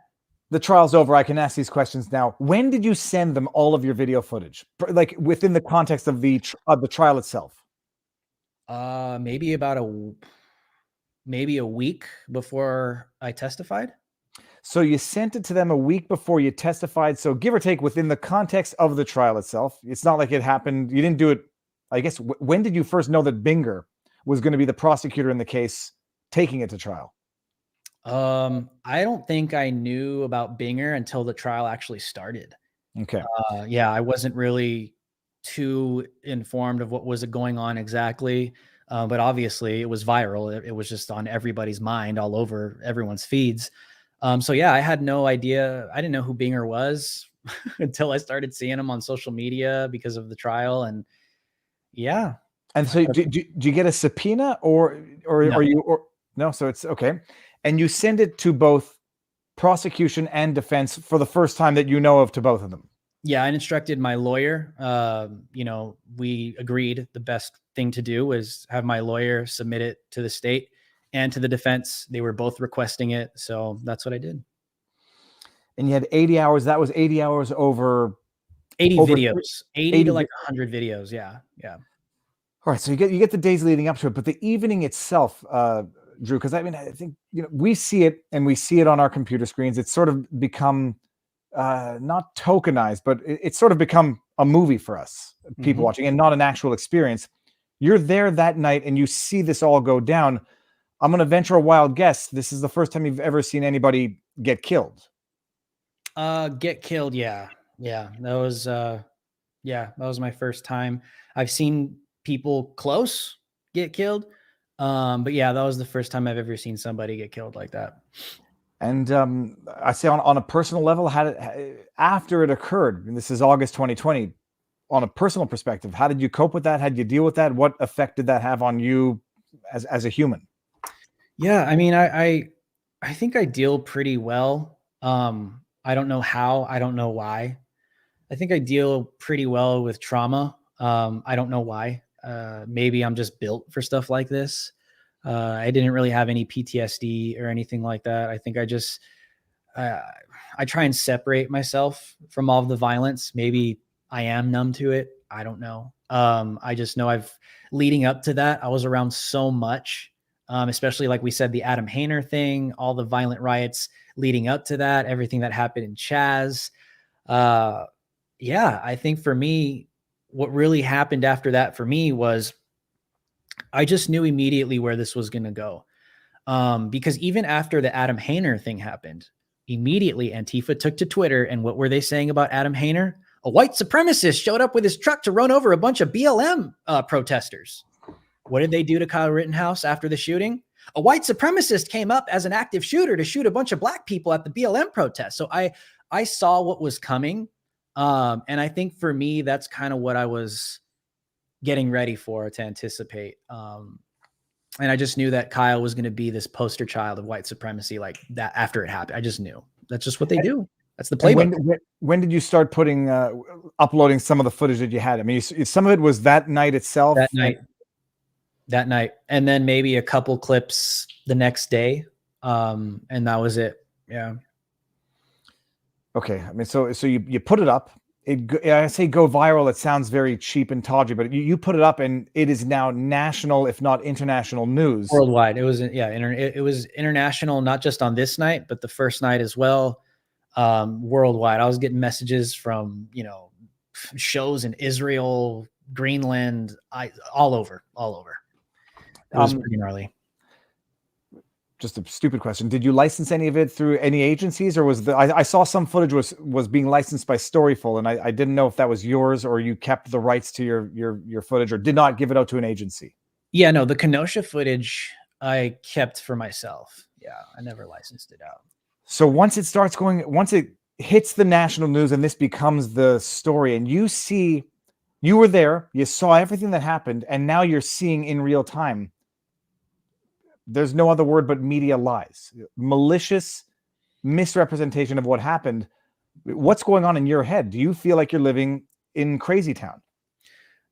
The trial's over. I can ask these questions now. When did you send them all of your video footage? Like within the context of the trial itself? Maybe about a week before I testified. So you sent it to them a week before you testified. So give or take within the context of the trial itself. It's not like it happened. You didn't do it. I guess, when did you first know that Binger was going to be the prosecutor in the case taking it to trial? I don't think I knew about Binger until the trial actually started. Okay. Yeah, I wasn't really too informed of what was going on exactly. But obviously it was viral. It was just on everybody's mind, all over everyone's feeds. So yeah, I had no idea. I didn't know who Binger was until I started seeing him on social media because of the trial. And yeah. And so do you get a subpoena or No. are you, or no? So it's okay. And you send it to both prosecution and defense for the first time that you know of, to both of them. Yeah, I instructed my lawyer. We agreed the best thing to do was have my lawyer submit it to the state and to the defense. They were both requesting it. So that's what I did. And you had 80 hours. That was 80 hours over 80 Over videos, 80 to 80. like 100 videos. Yeah. Yeah. All right, so you get the days leading up to it, but the evening itself, Drew, because I mean, I think we see it and we see it on our computer screens. It's sort of become not tokenized, but it's sort of become a movie for us, people watching, and not an actual experience. You're there that night and you see this all go down. I'm going to venture a wild guess. This is the first time you've ever seen anybody get killed. Get killed. Yeah. Yeah. That was my first time. I've seen people close get killed. But yeah, that was the first time I've ever seen somebody get killed like that. And I say on a personal level, after it occurred, and this is August 2020, on a personal perspective, how did you cope with that? How did you deal with that? What effect did that have on you as a human? Yeah, I mean, I think I deal pretty well. I don't know how, I don't know why. I think I deal pretty well with trauma. I don't know why. Maybe I'm just built for stuff like this. I didn't really have any PTSD or anything like that. I think I try and separate myself from all of the violence. Maybe I am numb to it. I don't know. I just know leading up to that, I was around so much, especially like we said, the Adam Hayner thing, all the violent riots leading up to that, everything that happened in Chaz. Yeah, I think for me, what really happened after that for me was I just knew immediately where this was going to go. Because even after the Adam Hayner thing happened, immediately Antifa took to Twitter. And what were they saying about Adam Hayner? A white supremacist showed up with his truck to run over a bunch of BLM protesters. What did they do to Kyle Rittenhouse after the shooting? A white supremacist came up as an active shooter to shoot a bunch of black people at the BLM protest. So I saw what was coming. And I think for me, that's kind of what I was getting ready for, to anticipate. And I just knew that Kyle was going to be this poster child of white supremacy like that after it happened. I just knew. That's just what they do. That's the playbook. When did you start uploading some of the footage that you had? I mean, some of it was that night itself. That night. And then maybe a couple clips the next day. And that was it. Yeah. Okay. I mean, so you put it up. I say go viral. It sounds very cheap and tawdry, but you put it up and it is now national, if not international news. Worldwide. It was, it was international, not just on this night, but the first night as well. Worldwide. I was getting messages from, shows in Israel, Greenland, all over. It was pretty gnarly. Just a stupid question. Did you license any of it through any agencies, or I saw some footage was being licensed by Storyful, and I didn't know if that was yours or you kept the rights to your footage or did not give it out to an agency? Yeah, no, the Kenosha footage I kept for myself. Yeah, I never licensed it out. So once it hits the national news and this becomes the story, and you were there, you saw everything that happened, and now you're seeing in real time. There's no other word but media lies, malicious misrepresentation of what happened. What's going on in your head? Do you feel like you're living in crazy town?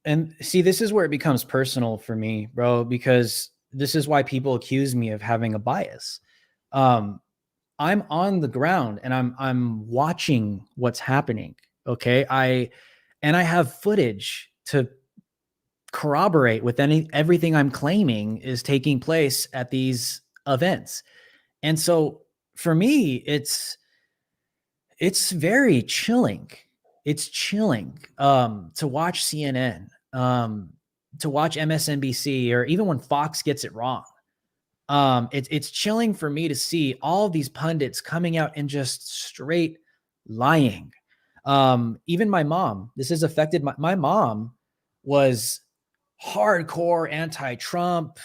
And see, this is where it becomes personal for me, bro, because this is why people accuse me of having a bias. I'm on the ground and I'm watching what's happening. Okay. I have footage to corroborate with everything I'm claiming is taking place at these events. And so for me, it's very chilling. It's chilling to watch CNN, to watch MSNBC, or even when Fox gets it wrong. It's chilling for me to see all these pundits coming out and just straight lying. Even my mom, this has affected my mom was hardcore anti-Trump.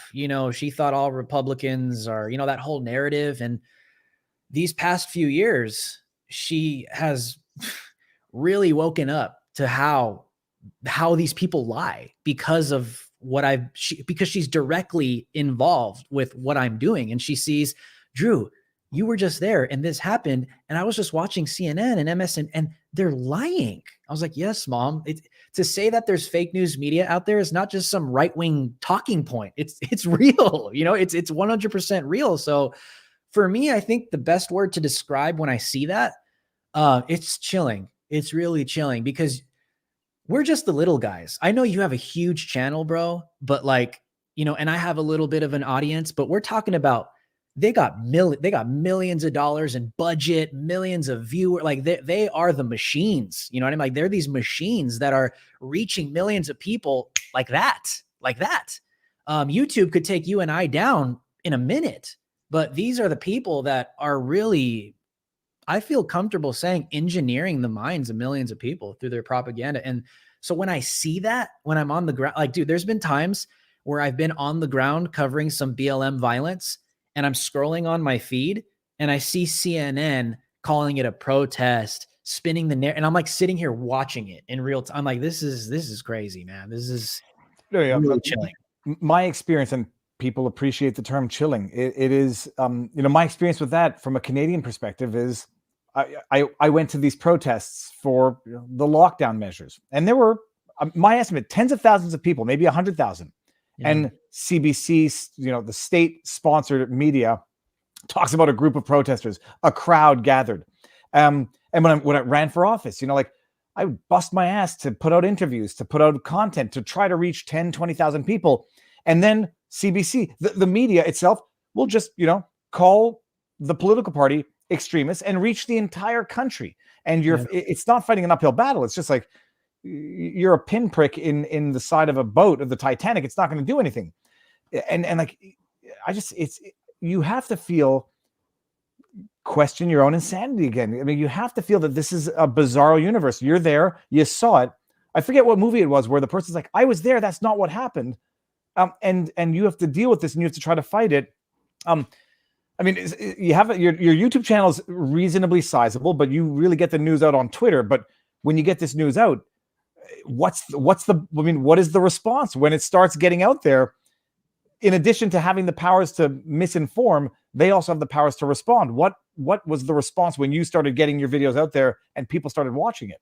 She thought all Republicans are, that whole narrative. And these past few years, she has really woken up to how these people lie because of because she's directly involved with what I'm doing. And she sees, Drew, you were just there and this happened. And I was just watching CNN and MSN and they're lying. I was like, yes, mom. To say that there's fake news media out there is not just some right-wing talking point. It's real. It's 100% real. So for me, I think the best word to describe when I see that, it's chilling. It's really chilling because we're just the little guys. I know you have a huge channel, bro, but like, and I have a little bit of an audience, but we're talking about they got millions of dollars in budget, millions of viewers. Like they are the machines. You know what I mean? Like they're these machines that are reaching millions of people like that. YouTube could take you and I down in a minute, but these are the people that are really, I feel comfortable saying, engineering the minds of millions of people through their propaganda. And so when I see that, when I'm on the ground, like, dude, there's been times where I've been on the ground covering some BLM violence and I'm scrolling on my feed and I see CNN calling it a protest, spinning the narrative. And I'm like sitting here watching it in real time. I'm like, this is crazy, man. This is really chilling. My experience, and people appreciate the term chilling. It is, my experience with that from a Canadian perspective is I went to these protests for the lockdown measures, and there were, my estimate, tens of thousands of people, maybe 100,000. Yeah. And CBC, the state-sponsored media, talks about a group of protesters, a crowd gathered. And when I ran for office, I would bust my ass to put out interviews, to put out content, to try to reach 10, 20,000 people. And then CBC, the media itself, will just, call the political party extremists and reach the entire country. And it's not fighting an uphill battle. It's just like you're a pinprick in the side of a boat of the Titanic. It's not going to do anything. And like, you have to question your own insanity again. I mean, you have to feel that this is a bizarro universe. You're there, you saw it. I forget what movie it was where the person's like, I was there, that's not what happened. And you have to deal with this and you have to try to fight it. I mean, you have your YouTube channel is reasonably sizable, but you really get the news out on Twitter. But when you get this news out, what is the response when it starts getting out there? In addition to having the powers to misinform, they also have the powers to respond. What was the response when you started getting your videos out there and people started watching it?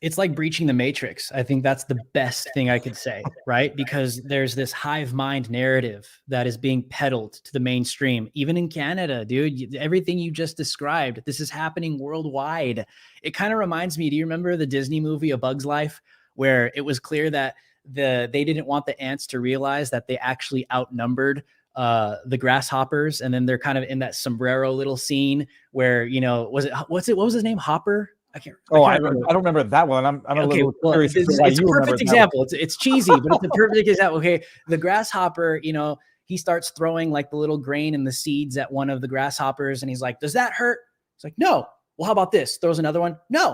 It's like breaching the matrix. I think that's the best thing I could say, right? Because there's this hive mind narrative that is being peddled to the mainstream, even in Canada, dude. Everything you just described, this is happening worldwide. It kind of reminds me, do you remember the Disney movie A Bug's Life, where it was clear that they didn't want the ants to realize that they actually outnumbered the grasshoppers, and then they're kind of in that sombrero little scene where, what was his name? Hopper? I don't remember that one. I'm a little curious. It's a perfect example. It's cheesy, but it's a perfect example. Okay, the grasshopper, he starts throwing like the little grain and the seeds at one of the grasshoppers, and he's like, "Does that hurt?" He's like, "No." Well, how about this? Throws another one. No.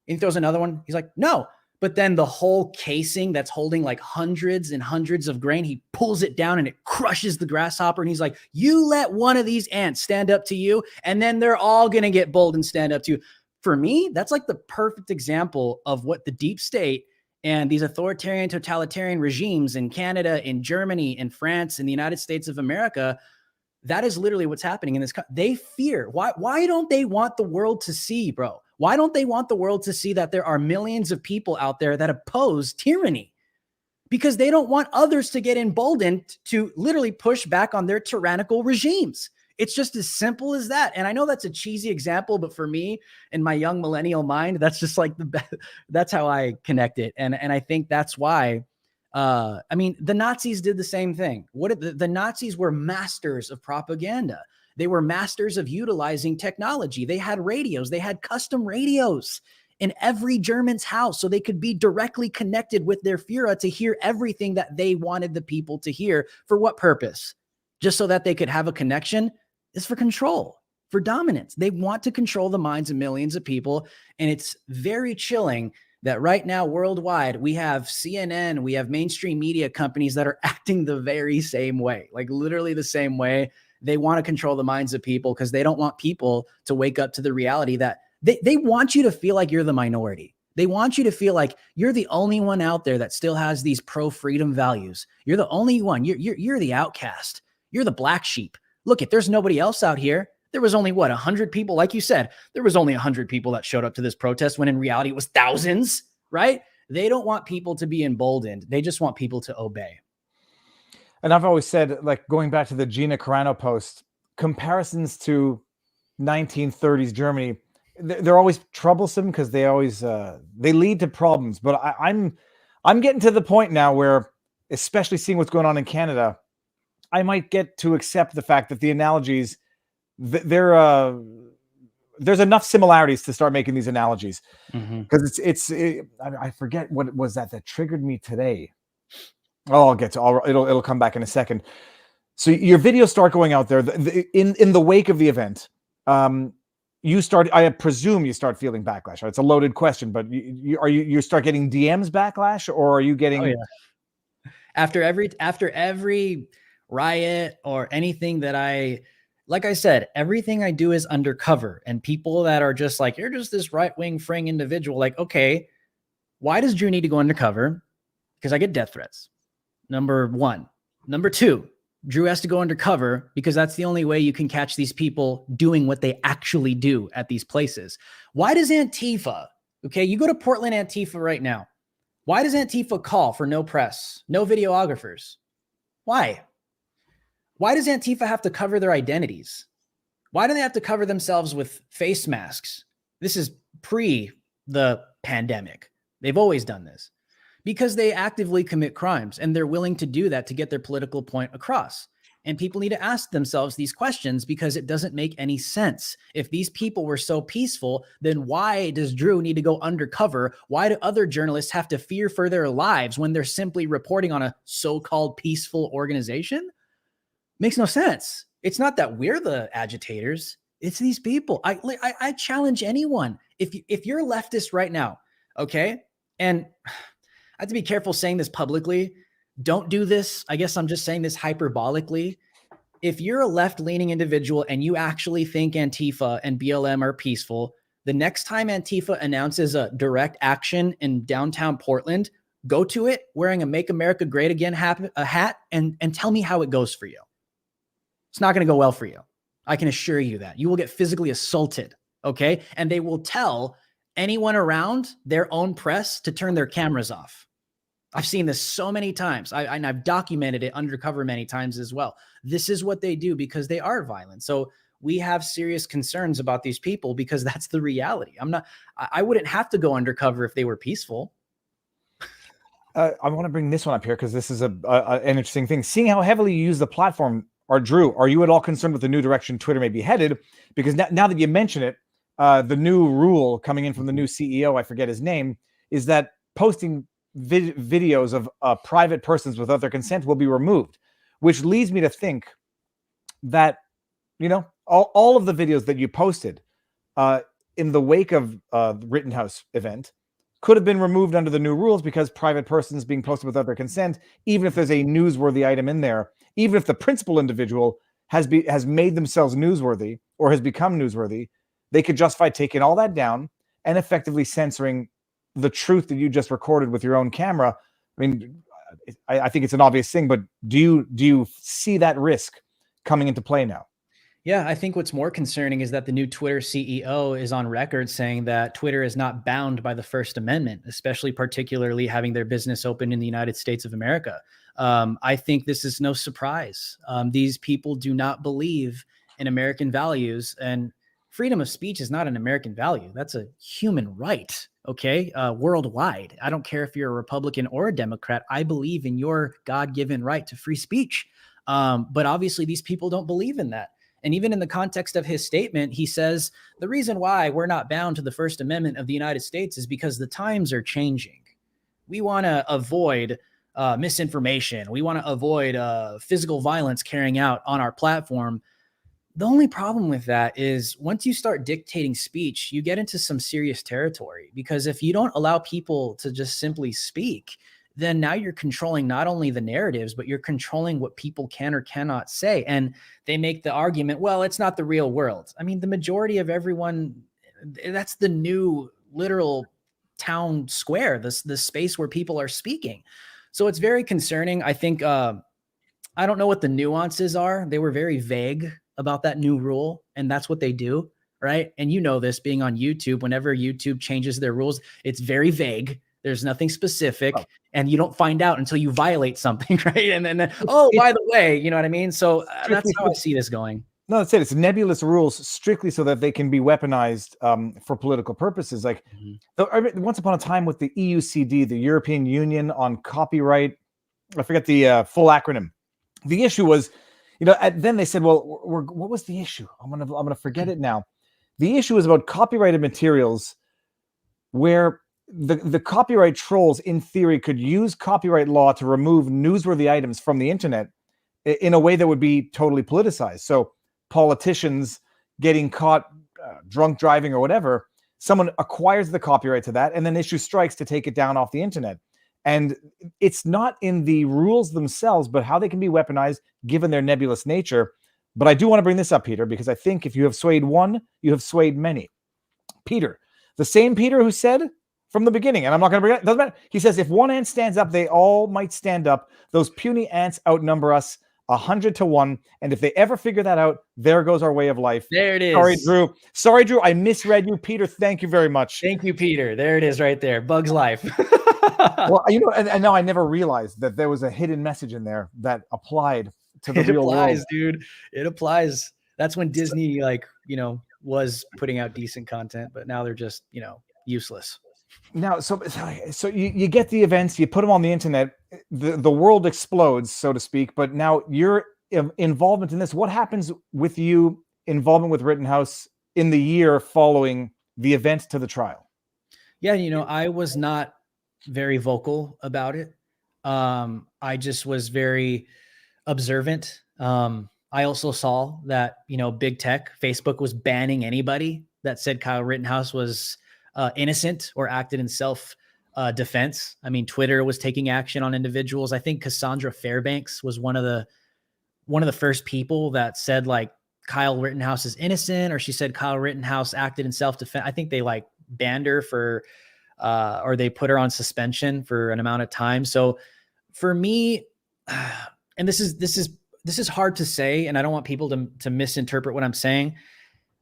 And he throws another one. He's like, "No." But then the whole casing that's holding like hundreds and hundreds of grain, he pulls it down and it crushes the grasshopper. And he's like, "You let one of these ants stand up to you, and then they're all going to get bold and stand up to you." For me, that's like the perfect example of what the deep state and these authoritarian, totalitarian regimes in Canada, in Germany, in France, in the United States of America, that is literally what's happening in this country. They fear. Why don't they want the world to see, bro? Why don't they want the world to see that there are millions of people out there that oppose tyranny? Because they don't want others to get emboldened to literally push back on their tyrannical regimes. It's just as simple as that. And I know that's a cheesy example, but for me, in my young millennial mind, that's just like that's how I connect it. And I think that's why, the Nazis did the same thing. The Nazis were masters of propaganda. They were masters of utilizing technology. They had radios. They had custom radios in every German's house so they could be directly connected with their Führer to hear everything that they wanted the people to hear. For what purpose? Just so that they could have a connection? Is for control, for dominance. They want to control the minds of millions of people. And it's very chilling that right now worldwide, we have CNN, we have mainstream media companies that are acting the very same way, like literally the same way. They want to control the minds of people because they don't want people to wake up to the reality that they want you to feel like you're the minority. They want you to feel like you're the only one out there that still has these pro-freedom values. You're the only one. You're the outcast. You're the black sheep. Look, if there's nobody else out here, there was only 100 people. Like you said, there was only 100 people that showed up to this protest when in reality it was thousands, right? They don't want people to be emboldened. They just want people to obey. And I've always said, like going back to the Gina Carano post, comparisons to 1930s Germany, they're always troublesome because they always they lead to problems. But I'm getting to the point now where, especially seeing what's going on in Canada, I might get to accept the fact that the analogies, there's enough similarities to start making these analogies, because I forget what it was that triggered me today. Oh, I'll get to it'll come back in a second. So your videos start going out there in the wake of the event. I presume you start feeling backlash. Right? It's a loaded question, but you start getting DMs backlash, or are you getting? Oh, yeah. After every riot or anything that like I said, everything I do is undercover, and people that are just like, you're just this right-wing fraying individual. Like, okay, why does Drew need to go undercover? Because I get death threats. Number one. Number two, Drew has to go undercover because that's the only way you can catch these people doing what they actually do at these places. Why does Antifa, okay, you go to Portland Antifa right now. Why does Antifa call for no press, no videographers? Why? Why does Antifa have to cover their identities? Why do they have to cover themselves with face masks? This is pre the pandemic. They've always done this. Because they actively commit crimes, and they're willing to do that to get their political point across. And people need to ask themselves these questions, because it doesn't make any sense. If these people were so peaceful, then why does Drew need to go undercover? Why do other journalists have to fear for their lives when they're simply reporting on a so-called peaceful organization? Makes no sense. It's not that we're the agitators. It's these people. I challenge anyone. If you're a leftist right now, okay, and I have to be careful saying this publicly. Don't do this. I guess I'm just saying this hyperbolically. If you're a left-leaning individual and you actually think Antifa and BLM are peaceful, the next time Antifa announces a direct action in downtown Portland, go to it wearing a Make America Great Again hat and tell me how it goes for you. It's not going to go well for you. I can assure you that. You will get physically assaulted, okay? And they will tell anyone around their own press to turn their cameras off. I've seen this so many times. And I've documented it undercover many times as well. This is what they do because they are violent. So we have serious concerns about these people because that's the reality. I wouldn't have to go undercover if they were peaceful. I want to bring this one up here because this is an interesting thing. Seeing how heavily you use the platform, Drew, are you at all concerned with the new direction Twitter may be headed? Because now that you mention it, the new rule coming in from the new CEO, I forget his name, is that posting videos of private persons without their consent will be removed, which leads me to think that, all of the videos that you posted in the wake of the Rittenhouse event could have been removed under the new rules because private persons being posted without their consent, even if there's a newsworthy item in there, even if the principal individual has made themselves newsworthy or has become newsworthy, they could justify taking all that down and effectively censoring the truth that you just recorded with your own camera. I mean, I think it's an obvious thing, but do you see that risk coming into play now? Yeah, I think what's more concerning is that the new Twitter CEO is on record saying that Twitter is not bound by the First Amendment, especially particularly having their business open in the United States of America. I think this is no surprise. These people do not believe in American values, and freedom of speech is not an American value. That's a human right, okay? Worldwide. I don't care if you're a Republican or a Democrat. I believe in your God-given right to free speech. But obviously these people don't believe in that. And even in the context of his statement, he says, the reason why we're not bound to the First Amendment of the United States is because the times are changing. We want to avoid misinformation. We want to avoid physical violence carrying out on our platform. The only problem with that is once you start dictating speech, you get into some serious territory, because if you don't allow people to just simply speak, then now you're controlling not only the narratives, but you're controlling what people can or cannot say. And they make the argument, well, it's not the real world. I mean, the majority of everyone, that's the new literal town square, the space where people are speaking. So it's very concerning. I think, I don't know what the nuances are. They were very vague about that new rule, and that's what they do, right? And you know this, being on YouTube, whenever YouTube changes their rules, it's very vague. There's nothing specific, and you don't find out until you violate something, right? And then, oh, by the way, you know what I mean? So that's how I see this going. No, that's it. It's nebulous rules strictly so that they can be weaponized for political purposes. Like once upon a time with the EUCD, the European Union on Copyright, I forget the full acronym. The issue was, then they said, well, what was the issue? I'm gonna forget it now. The issue is about copyrighted materials where the copyright trolls, in theory, could use copyright law to remove newsworthy items from the internet in a way that would be totally politicized. So politicians getting caught drunk driving or whatever, someone acquires the copyright to that and then issues strikes to take it down off the internet. And it's not in the rules themselves, but how they can be weaponized given their nebulous nature. But I do want to bring this up, Peter, because I think if you have swayed one, you have swayed many. Peter, the same Peter who said from the beginning, and I'm not going to bring it, doesn't matter. He says, if one ant stands up, they all might stand up. Those puny ants outnumber us 100 to 1. And if they ever figure that out, there goes our way of life. There it is. Sorry, Drew. I misread you. Peter, thank you very much. Thank you, Peter. There it is right there. Bug's life. Well, and now I never realized that there was a hidden message in there that applied to the real world. Dude. It applies. That's when Disney, was putting out decent content, but now they're just, useless. Now, so you get the events, you put them on the internet, the world explodes, so to speak. But now your involvement in this, what happens with you involvement with Rittenhouse in the year following the event to the trial? Yeah, I was not very vocal about it. I just was very observant. I also saw that, big tech, Facebook was banning anybody that said Kyle Rittenhouse was innocent or acted in self defense. I mean, Twitter was taking action on individuals. I think Cassandra Fairbanks was one of the first people that said like Kyle Rittenhouse is innocent, or she said Kyle Rittenhouse acted in self defense. I think they banned her for, or they put her on suspension for an amount of time. So for me, and this is hard to say, and I don't want people to misinterpret what I'm saying.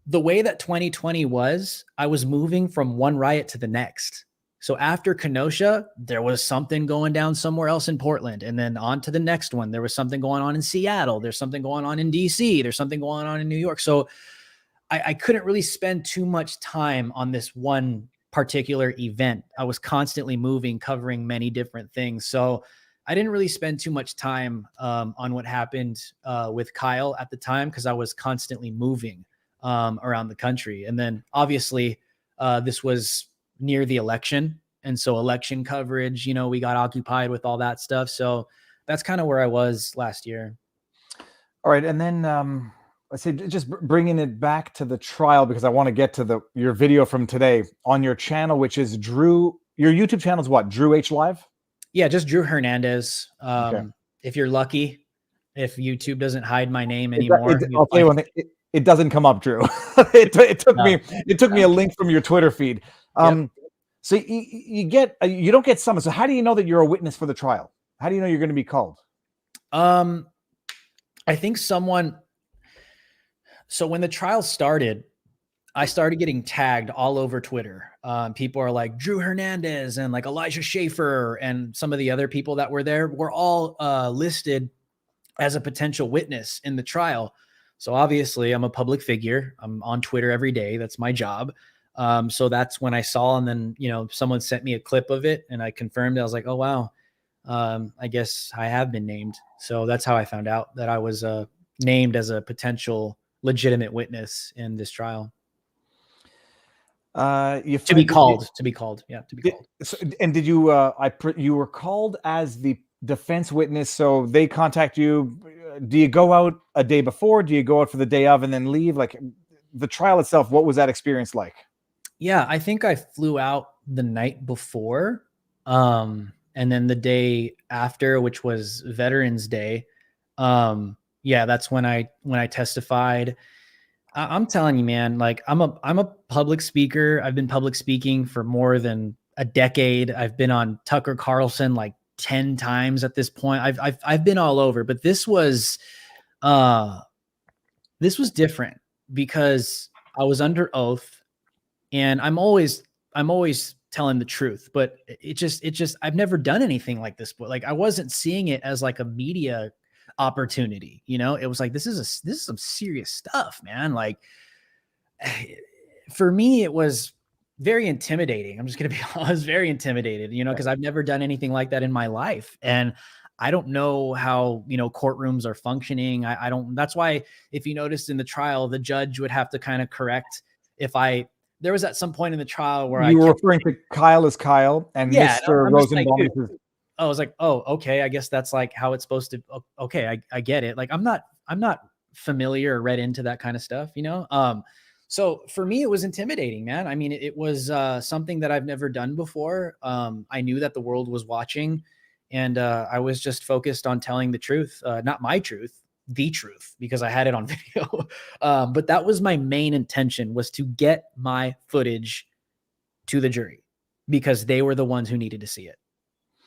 The way that 2020 was, I was moving from one riot to the next. So after Kenosha, there was something going down somewhere else in Portland, and then on to the next one. There was something going on in Seattle. There's something going on in DC. There's something going on in New York. So I couldn't really spend too much time on this one particular event. I was constantly moving, covering many different things. So I didn't really spend too much time on what happened with Kyle at the time, because I was constantly moving around the country. And then obviously this was near the election. And so election coverage, we got occupied with all that stuff. So that's kind of where I was last year. All right. And then let's say just bringing it back to the trial, because I want to get to your video from today on your channel, which is your YouTube channel is what? Drew H Live? Yeah, just Drew Hernandez. Okay. If you're lucky, if YouTube doesn't hide my name anymore, I'll tell you one thing. It doesn't come up, Drew. it took me a link from your Twitter feed. So you don't get summoned. So how do you know that you're a witness for the trial? How do you know you're going to be called? I think so when the trial started, I started getting tagged all over Twitter. People are like Drew Hernandez and like Elijah Schaefer and some of the other people that were there were all listed as a potential witness in the trial. So obviously I'm a public figure. I'm on Twitter every day. That's my job. So that's when I saw, and then, someone sent me a clip of it and I confirmed it. I was like, oh, wow. I guess I have been named. So that's how I found out that I was named as a potential legitimate witness in this trial. To be called. Yeah. To be called. So, and did you, you were called as the defense witness. So they contact you. Do you go out a day before? Do you go out for the day of and then leave? Like the trial itself, what was that experience like? Yeah, I think I flew out the night before. And then the day after, which was Veterans Day. That's when I testified. I'm telling you, man, like I'm a public speaker. I've been public speaking for more than a decade. I've been on Tucker Carlson like 10 times at this point. I've been all over, but this was different because I was under oath, and I'm always telling the truth, but it just I've never done anything like this. But like I wasn't seeing it as like a media opportunity. You know, it was like, this is some serious stuff, man. Like, for me, it was very intimidating. I'm just going to be honest, very intimidated, you know, because I've never done anything like that in my life. And I don't know how, you know, courtrooms are functioning. I don't, that's why if you noticed in the trial, the judge would have to kind of correct there was at some point in the trial where you were referring to Kyle as Kyle and Mr. Rosenbaum. Like, I was like, oh, okay. I guess that's like how it's supposed to. Okay. I get it. Like, I'm not familiar or read into that kind of stuff, you know? So for me, it was intimidating, man. I mean, it was something that I've never done before. I knew that the world was watching, and I was just focused on telling the truth, not my truth, the truth, because I had it on video. But that was my main intention, was to get my footage to the jury because they were the ones who needed to see it.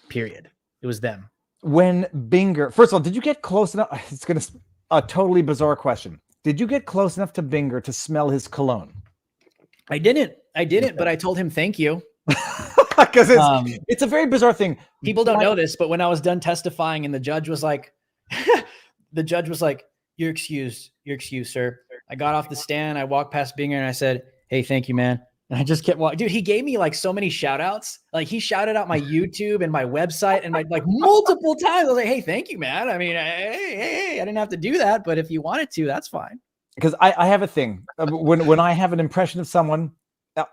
Period. It was them. When Binger, first of all, did you get close enough? It's going to a totally bizarre question. Did you get close enough to Binger to smell his cologne? I didn't, but I told him thank you. Because it's a very bizarre thing. People don't know this, but when I was done testifying and the judge was like, you're excused, sir. I got off the stand. I walked past Binger and I said, hey, thank you, man. And I just kept walking. Dude, he gave me like so many shout outs. Like, he shouted out my YouTube and my website and my, like, multiple times. I was like, hey, thank you, man. I mean, hey, I didn't have to do that, but if you wanted to, that's fine. Because I have a thing. When I have an impression of someone,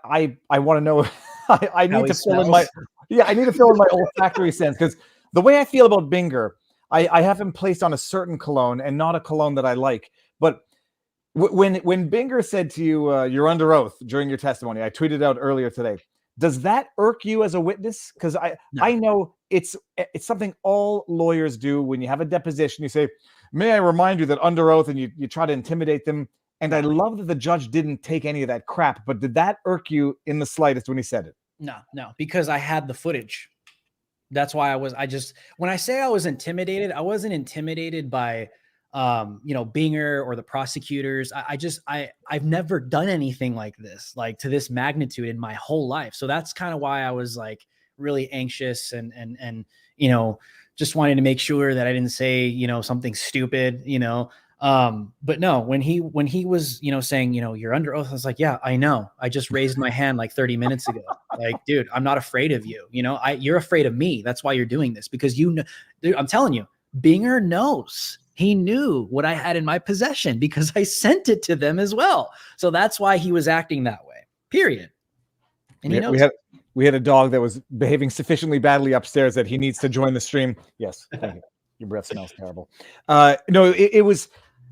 I want to know. I need to fill in my olfactory sense, because the way I feel about Binger, I have him placed on a certain cologne and not a cologne that I like. But when Binger said to you, you're under oath during your testimony, I tweeted out earlier today, does that irk you as a witness? Because I know it's something all lawyers do. When you have a deposition, you say, may I remind you that under oath, and you try to intimidate them. And I love that the judge didn't take any of that crap. But did that irk you in the slightest when he said it? No, because I had the footage. That's why when I say I was intimidated, I wasn't intimidated by, Binger or the prosecutors. I've never done anything like this, like to this magnitude in my whole life. So that's kind of why I was like really anxious and, just wanted to make sure that I didn't say, something stupid, but no, when he was, saying, you're under oath, I was like, yeah, I know. I just raised my hand like 30 minutes ago. Like, dude, I'm not afraid of you. You're afraid of me. That's why you're doing this, because dude, I'm telling you, Binger knows. He knew what I had in my possession because I sent it to them as well. So that's why he was acting that way, period. And he knows. We had a dog that was behaving sufficiently badly upstairs that he needs to join the stream. Yes, thank you. Your breath smells terrible. No, it was,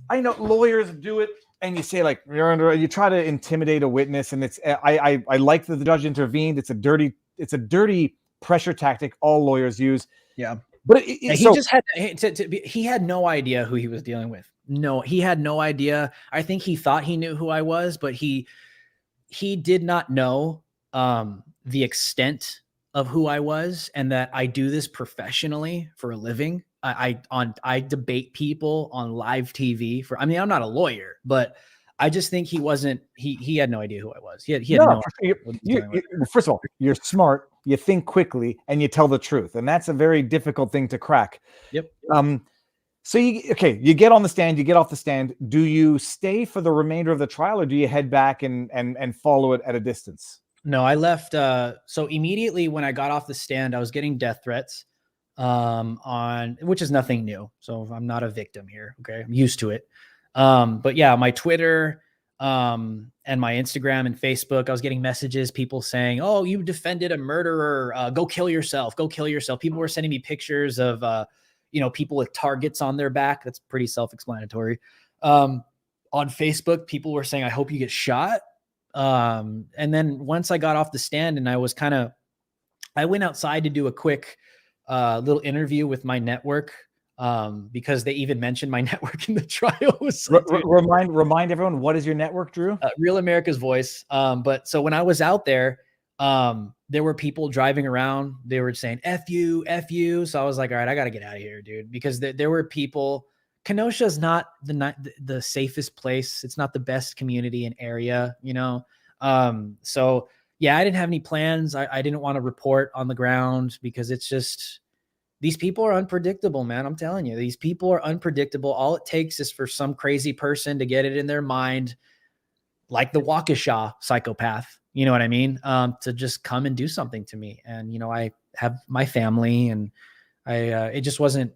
I know lawyers do it, and you say like you try to intimidate a witness, and it's I like that the judge intervened. It's a dirty pressure tactic all lawyers use. Yeah, but he had no idea who he was dealing with. No, he had no idea. I think he thought he knew who I was, but he did not know the extent of who I was, and that I do this professionally for a living. I debate people on live TV I'm not a lawyer, but I just think he had no idea who I was. He had no idea. First of all, you're smart, you think quickly, and you tell the truth. And that's a very difficult thing to crack. Yep. So you get on the stand, you get off the stand. Do you stay for the remainder of the trial, or do you head back and follow it at a distance? No, I left. So immediately when I got off the stand, I was getting death threats. Which is nothing new. So I'm not a victim here. Okay. I'm used to it. But yeah, my Twitter, and my Instagram and Facebook, I was getting messages, people saying, oh, you defended a murderer. Go kill yourself. Go kill yourself. People were sending me pictures of, people with targets on their back. That's pretty self-explanatory. On Facebook, people were saying, I hope you get shot. And then once I got off the stand and I went outside to do a quick, little interview with my network, because they even mentioned my network in the trial. Remind everyone, what is your network, Drew? Real America's Voice. But so when I was out there, there were people driving around. They were saying F you. So I was like, all right, I got to get out of here, dude, because there were people. Kenosha is not the safest place. It's not the best community and area, So yeah, I didn't have any plans. I didn't want to report on the ground because it's just, these people are unpredictable, man. I'm telling you, these people are unpredictable. All it takes is for some crazy person to get it in their mind, like the Waukesha psychopath, you know what I mean? To just come and do something to me. And, you know, I have my family, and it just wasn't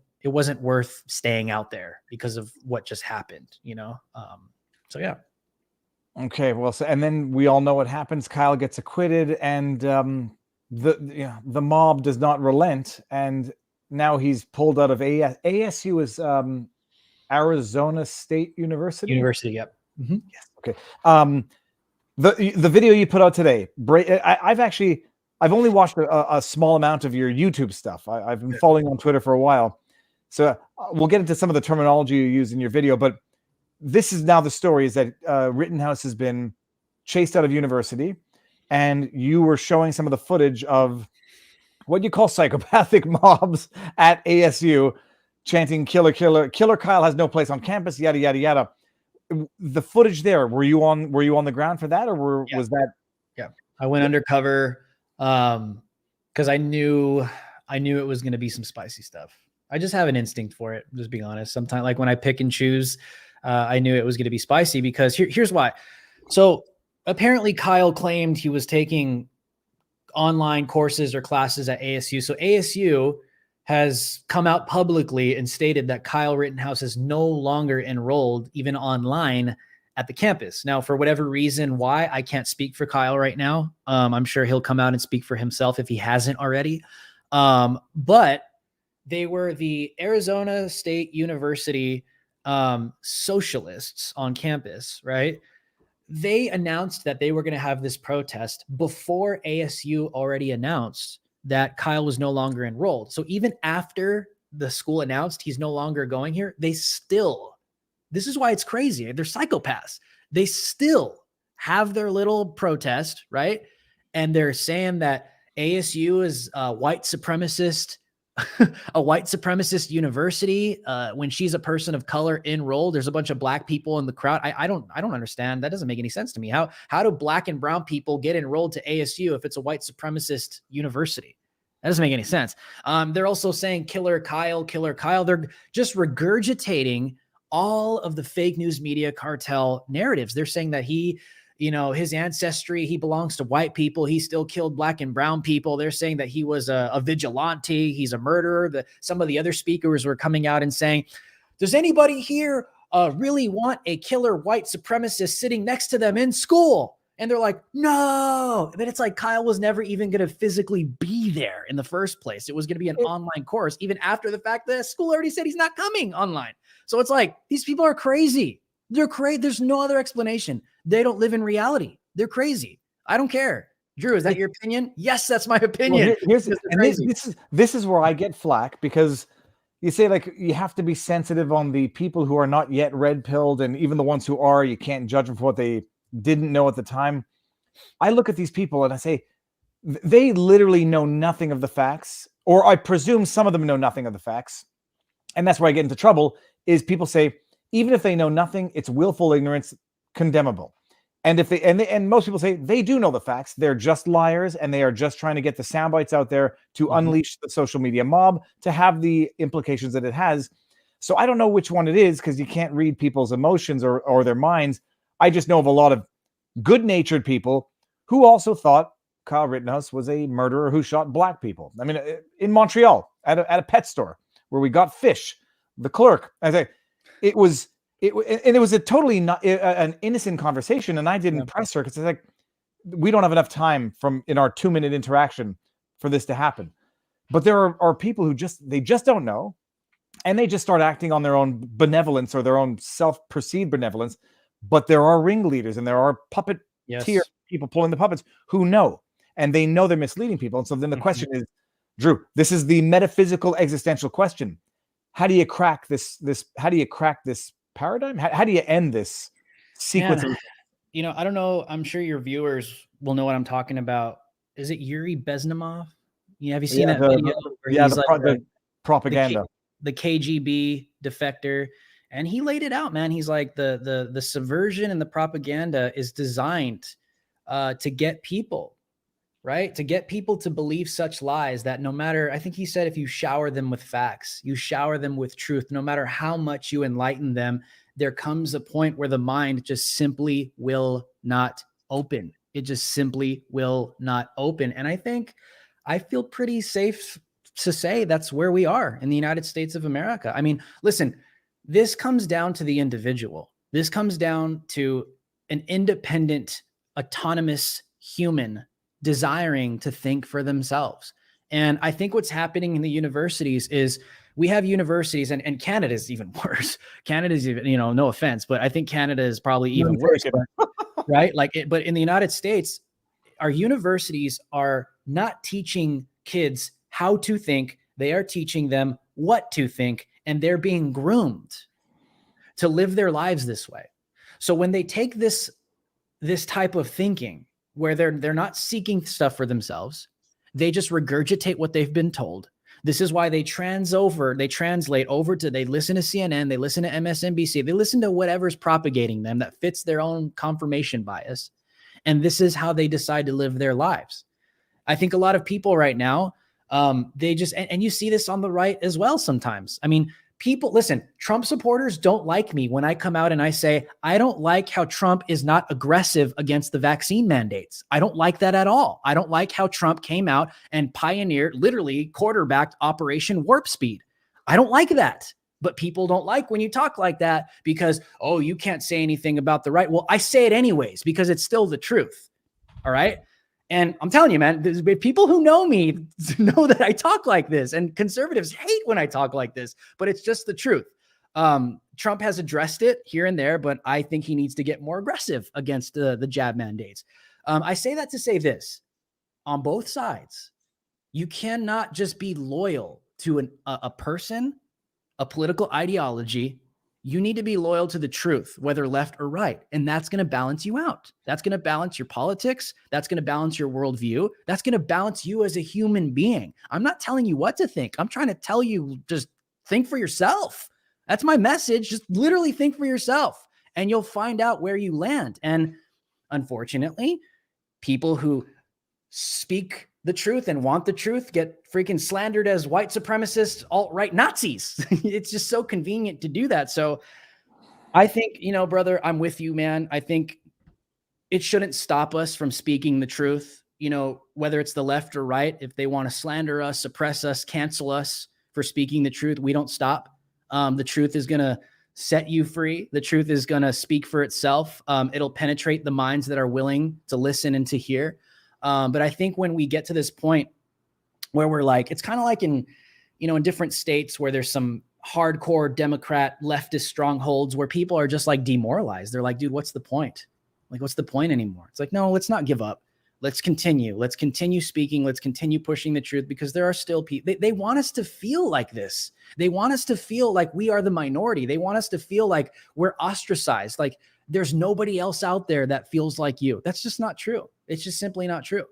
worth staying out there because of what just happened, you know? So yeah. Okay, well, so, and then we all know what happens. Kyle gets acquitted, and the mob does not relent, and now he's pulled out of ASU is Arizona State University. University, yep. Mm-hmm. Yes. Okay. The video you put out today, I've only watched a small amount of your YouTube stuff. I've been following on Twitter for a while, so we'll get into some of the terminology you use in your video, but this is now the story is that Rittenhouse has been chased out of university, and you were showing some of the footage of what you call psychopathic mobs at ASU chanting "Killer, killer, killer Kyle has no place on campus," yada, yada, yada. The footage there, were you on the ground for that, or was that? Yeah, I went undercover because I knew it was going to be some spicy stuff. I just have an instinct for it, just being honest. Sometimes, like when I pick and choose, I knew it was going to be spicy because here's why. So apparently Kyle claimed he was taking online courses or classes at ASU. So ASU has come out publicly and stated that Kyle Rittenhouse is no longer enrolled even online at the campus. Now, for whatever reason, why, I can't speak for Kyle right now. I'm sure he'll come out and speak for himself if he hasn't already. But they were the Arizona State University socialists on campus, right? They announced that they were going to have this protest before ASU already announced that Kyle was no longer enrolled. So even after the school announced he's no longer going here, they still, this is why it's crazy. They're psychopaths. They still have their little protest, right? And they're saying that ASU is a white supremacist, a white supremacist university. When she's a person of color enrolled, there's a bunch of black people in the crowd. I don't understand. That doesn't make any sense to me. How do black and brown people get enrolled to ASU if it's a white supremacist university? That doesn't make any sense. They're also saying killer Kyle, killer Kyle. They're just regurgitating all of the fake news media cartel narratives. They're saying that he, you know, his ancestry, he belongs to white people. He still killed black and brown people. They're saying that he was a vigilante. He's a murderer. Some of the other speakers were coming out and saying, does anybody here really want a killer white supremacist sitting next to them in school? And they're like, no. But it's like Kyle was never even going to physically be there in the first place. It was going to be an online course, even after the fact that the school already said he's not coming online. So it's like, these people are crazy. They're crazy. There's no other explanation. They don't live in reality. They're crazy. I don't care. Drew, is that your opinion? Yes, that's my opinion. Well, this is where I get flack, because you say, like, you have to be sensitive on the people who are not yet red-pilled, and even the ones who are, you can't judge them for what they didn't know at the time. I look at these people and I say, they literally know nothing of the facts, or I presume some of them know nothing of the facts. And that's where I get into trouble, is people say, even if they know nothing, it's willful ignorance, condemnable. And if and most people say they do know the facts, they're just liars, and they are just trying to get the sound bites out there to unleash the social media mob to have the implications that it has. So I don't know which one it is, because you can't read people's emotions or their minds. I just know of a lot of good-natured people who also thought Kyle Rittenhouse was a murderer who shot black people. I mean, in Montreal at a pet store where we got fish, the clerk, I say, it was a totally not an innocent conversation, and I didn't press her because it's like, we don't have enough time in our 2-minute interaction for this to happen. But there are people who just don't know, and they just start acting on their own benevolence or their own self-perceived benevolence. But there are ringleaders and there are tier people pulling the puppets who know, and they know they're misleading people. And so then the question is, Drew, this is the metaphysical existential question. How do you crack this? How do you crack this paradigm? How do you end this sequence? You know, I don't know. I'm sure your viewers will know what I'm talking about. Is it Yuri Bezmenov? Yeah, have you seen that video? Where he's the propaganda, the KGB defector, and he laid it out, man. He's like, the subversion and the propaganda is designed to get people right? To get people to believe such lies that no matter, I think he said, if you shower them with facts, you shower them with truth, no matter how much you enlighten them, there comes a point where the mind just simply will not open. It just simply will not open. And I feel pretty safe to say that's where we are in the United States of America. I mean, listen, this comes down to the individual. This comes down to an independent, autonomous human desiring to think for themselves. And I think what's happening in the universities is we have universities, and Canada is even worse. Canada's even, no offense, but I think Canada is probably even worse, right? But in the United States, our universities are not teaching kids how to think. They are teaching them what to think, and they're being groomed to live their lives this way. So when they take this type of thinking where they're not seeking stuff for themselves, they just regurgitate what they've been told. This is why they translate over to, they listen to CNN, they listen to MSNBC, they listen to whatever's propagating them that fits their own confirmation bias. And this is how they decide to live their lives. I think a lot of people right now, they just, and you see this on the right as well sometimes. I mean, people, listen, Trump supporters don't like me when I come out and I say, I don't like how Trump is not aggressive against the vaccine mandates. I don't like that at all. I don't like how Trump came out and pioneered, literally quarterbacked Operation Warp Speed. I don't like that. But people don't like when you talk like that because, oh, you can't say anything about the right. Well, I say it anyways because it's still the truth. All right. And I'm telling you, man, people who know me know that I talk like this, and conservatives hate when I talk like this, but it's just the truth. Trump has addressed it here and there, but I think he needs to get more aggressive against the jab mandates. I say that to say this: on both sides, you cannot just be loyal to a person, a political ideology. You need to be loyal to the truth, whether left or right. And that's going to balance you out. That's going to balance your politics. That's going to balance your worldview. That's going to balance you as a human being. I'm not telling you what to think. I'm trying to tell you, just think for yourself. That's my message. Just literally think for yourself and you'll find out where you land. And unfortunately, people who speak the truth and want the truth get freaking slandered as white supremacists, alt-right Nazis. It's just so convenient to do that. So I think, brother, I'm with you, man. I think it shouldn't stop us from speaking the truth, whether it's the left or right. If they want to slander us, suppress us, cancel us for speaking the truth, we don't stop. The truth is going to set you free. The truth is going to speak for itself. It'll penetrate the minds that are willing to listen and to hear. But I think when we get to this point where we're like, it's kind of like in different states where there's some hardcore Democrat leftist strongholds where people are just like demoralized. They're like, dude, what's the point? Like, what's the point anymore? It's like, no, let's not give up. Let's continue. Let's continue speaking. Let's continue pushing the truth because there are still people. They want us to feel like this. They want us to feel like we are the minority. They want us to feel like we're ostracized. Like there's nobody else out there that feels like you. That's just not true. It's just simply not true.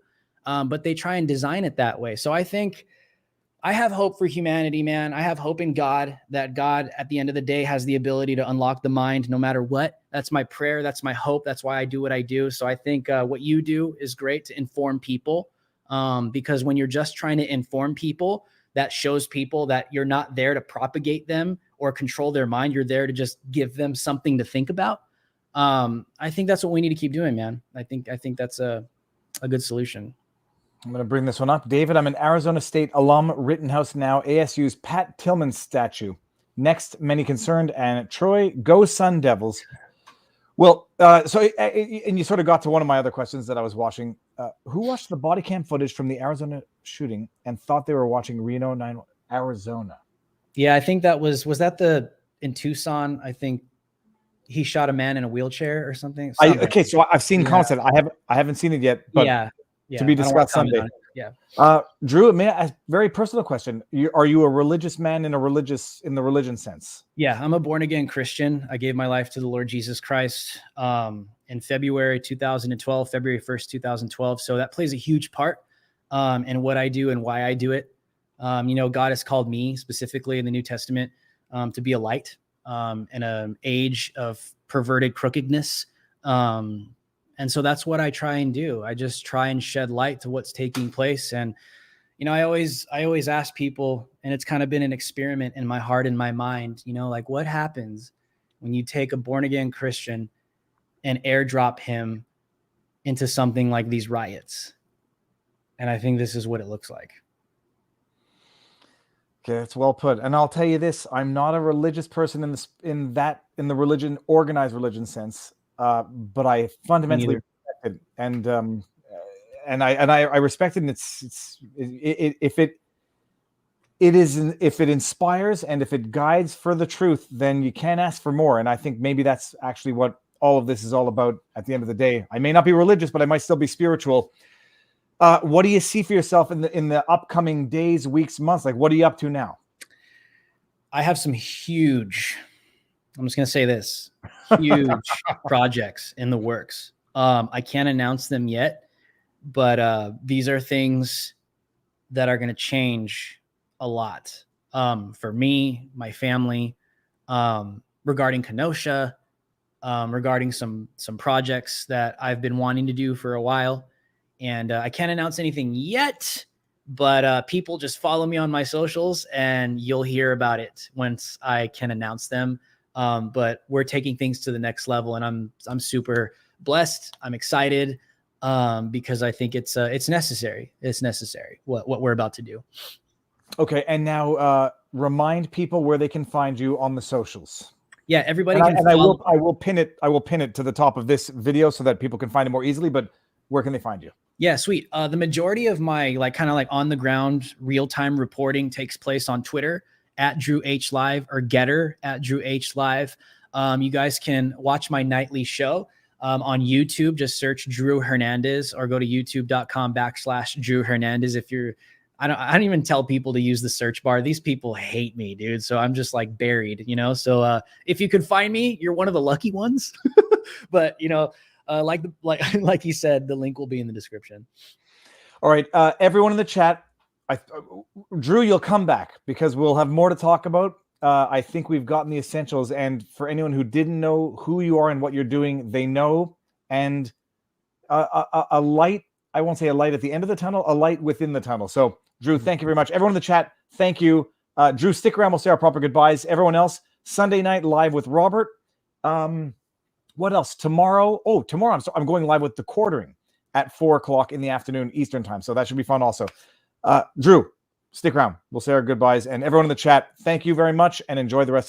But they try and design it that way. So I think I have hope for humanity, man. I have hope in God, that God at the end of the day has the ability to unlock the mind no matter what. That's my prayer. That's my hope. That's why I do what I do. So I think what you do is great to inform people, because when you're just trying to inform people, that shows people that you're not there to propagate them or control their mind. You're there to just give them something to think about. I think that's what we need to keep doing, man. I think that's a good solution. I'm going to bring this one up. David, I'm an Arizona State alum, Rittenhouse now, ASU's Pat Tillman statue. Next, many concerned, and Troy, go Sun Devils. Well, and you sort of got to one of my other questions that I was watching. Who watched the body cam footage from the Arizona shooting and thought they were watching Reno 9, Arizona? Yeah, I think that was that in Tucson, I think he shot a man in a wheelchair or something. Okay, so I've seen comments. I haven't seen it yet, but yeah. To be discussed Sunday. Yeah. Drew, may I ask a very personal question? Are you a religious man in the religion sense? Yeah, I'm a born again Christian. I gave my life to the Lord Jesus Christ in February 2012, February 1st, 2012. So that plays a huge part in what I do and why I do it. God has called me specifically in the New Testament to be a light in an age of perverted crookedness. And so that's what I try and do. I just try and shed light to what's taking place. And, you know, I always ask people, and it's kind of been an experiment in my heart and my mind, you know, like what happens when you take a born again Christian and airdrop him into something like these riots? And I think this is what it looks like. Okay, that's well put. And I'll tell you this: I'm not a religious person in the religion, organized religion sense, but I fundamentally respect it, and I respect it. And if it inspires and if it guides for the truth, then you can't ask for more. And I think maybe that's actually what all of this is all about. At the end of the day, I may not be religious, but I might still be spiritual. What do you see for yourself in the upcoming days, weeks, months? Like, what are you up to now? I have some huge, I'm just going to say this, huge projects in the works. I can't announce them yet, but these are things that are going to change a lot for me, my family, regarding Kenosha, regarding some projects that I've been wanting to do for a while. And I can't announce anything yet, but people just follow me on my socials and you'll hear about it once I can announce them. But we're taking things to the next level, and I'm super blessed. I'm excited because I think it's necessary. It's necessary what we're about to do. Okay, and now remind people where they can find you on the socials. Yeah, everybody can. I will pin it. I will pin it to the top of this video so that people can find it more easily. But where can they find you? Yeah, sweet. The majority of my kind of on the ground real-time reporting takes place on Twitter at Drew H Live or Getter at Drew H Live. You guys can watch my nightly show on YouTube. Just search Drew Hernandez or go to youtube.com/Drew Hernandez. If you're, I don't even tell people to use the search bar. These people hate me, dude. So I'm just like buried, you know? So if you could find me, you're one of the lucky ones. But you know, like he said, the link will be in the description. All right, everyone in the chat, Drew, you'll come back because we'll have more to talk about. I think we've gotten the essentials, and for anyone who didn't know who you are and what you're doing, they know. And a light, I won't say a light at the end of the tunnel, a light within the tunnel. So, Drew, thank you very much. Everyone in the chat, thank you. Drew, stick around. We'll say our proper goodbyes. Everyone else, Sunday night live with Robert. What else? Tomorrow? Oh, tomorrow I'm going live with The Quartering at 4:00 in the afternoon Eastern time. So that should be fun also. Drew, stick around. We'll say our goodbyes. And everyone in the chat, thank you very much and enjoy the rest of the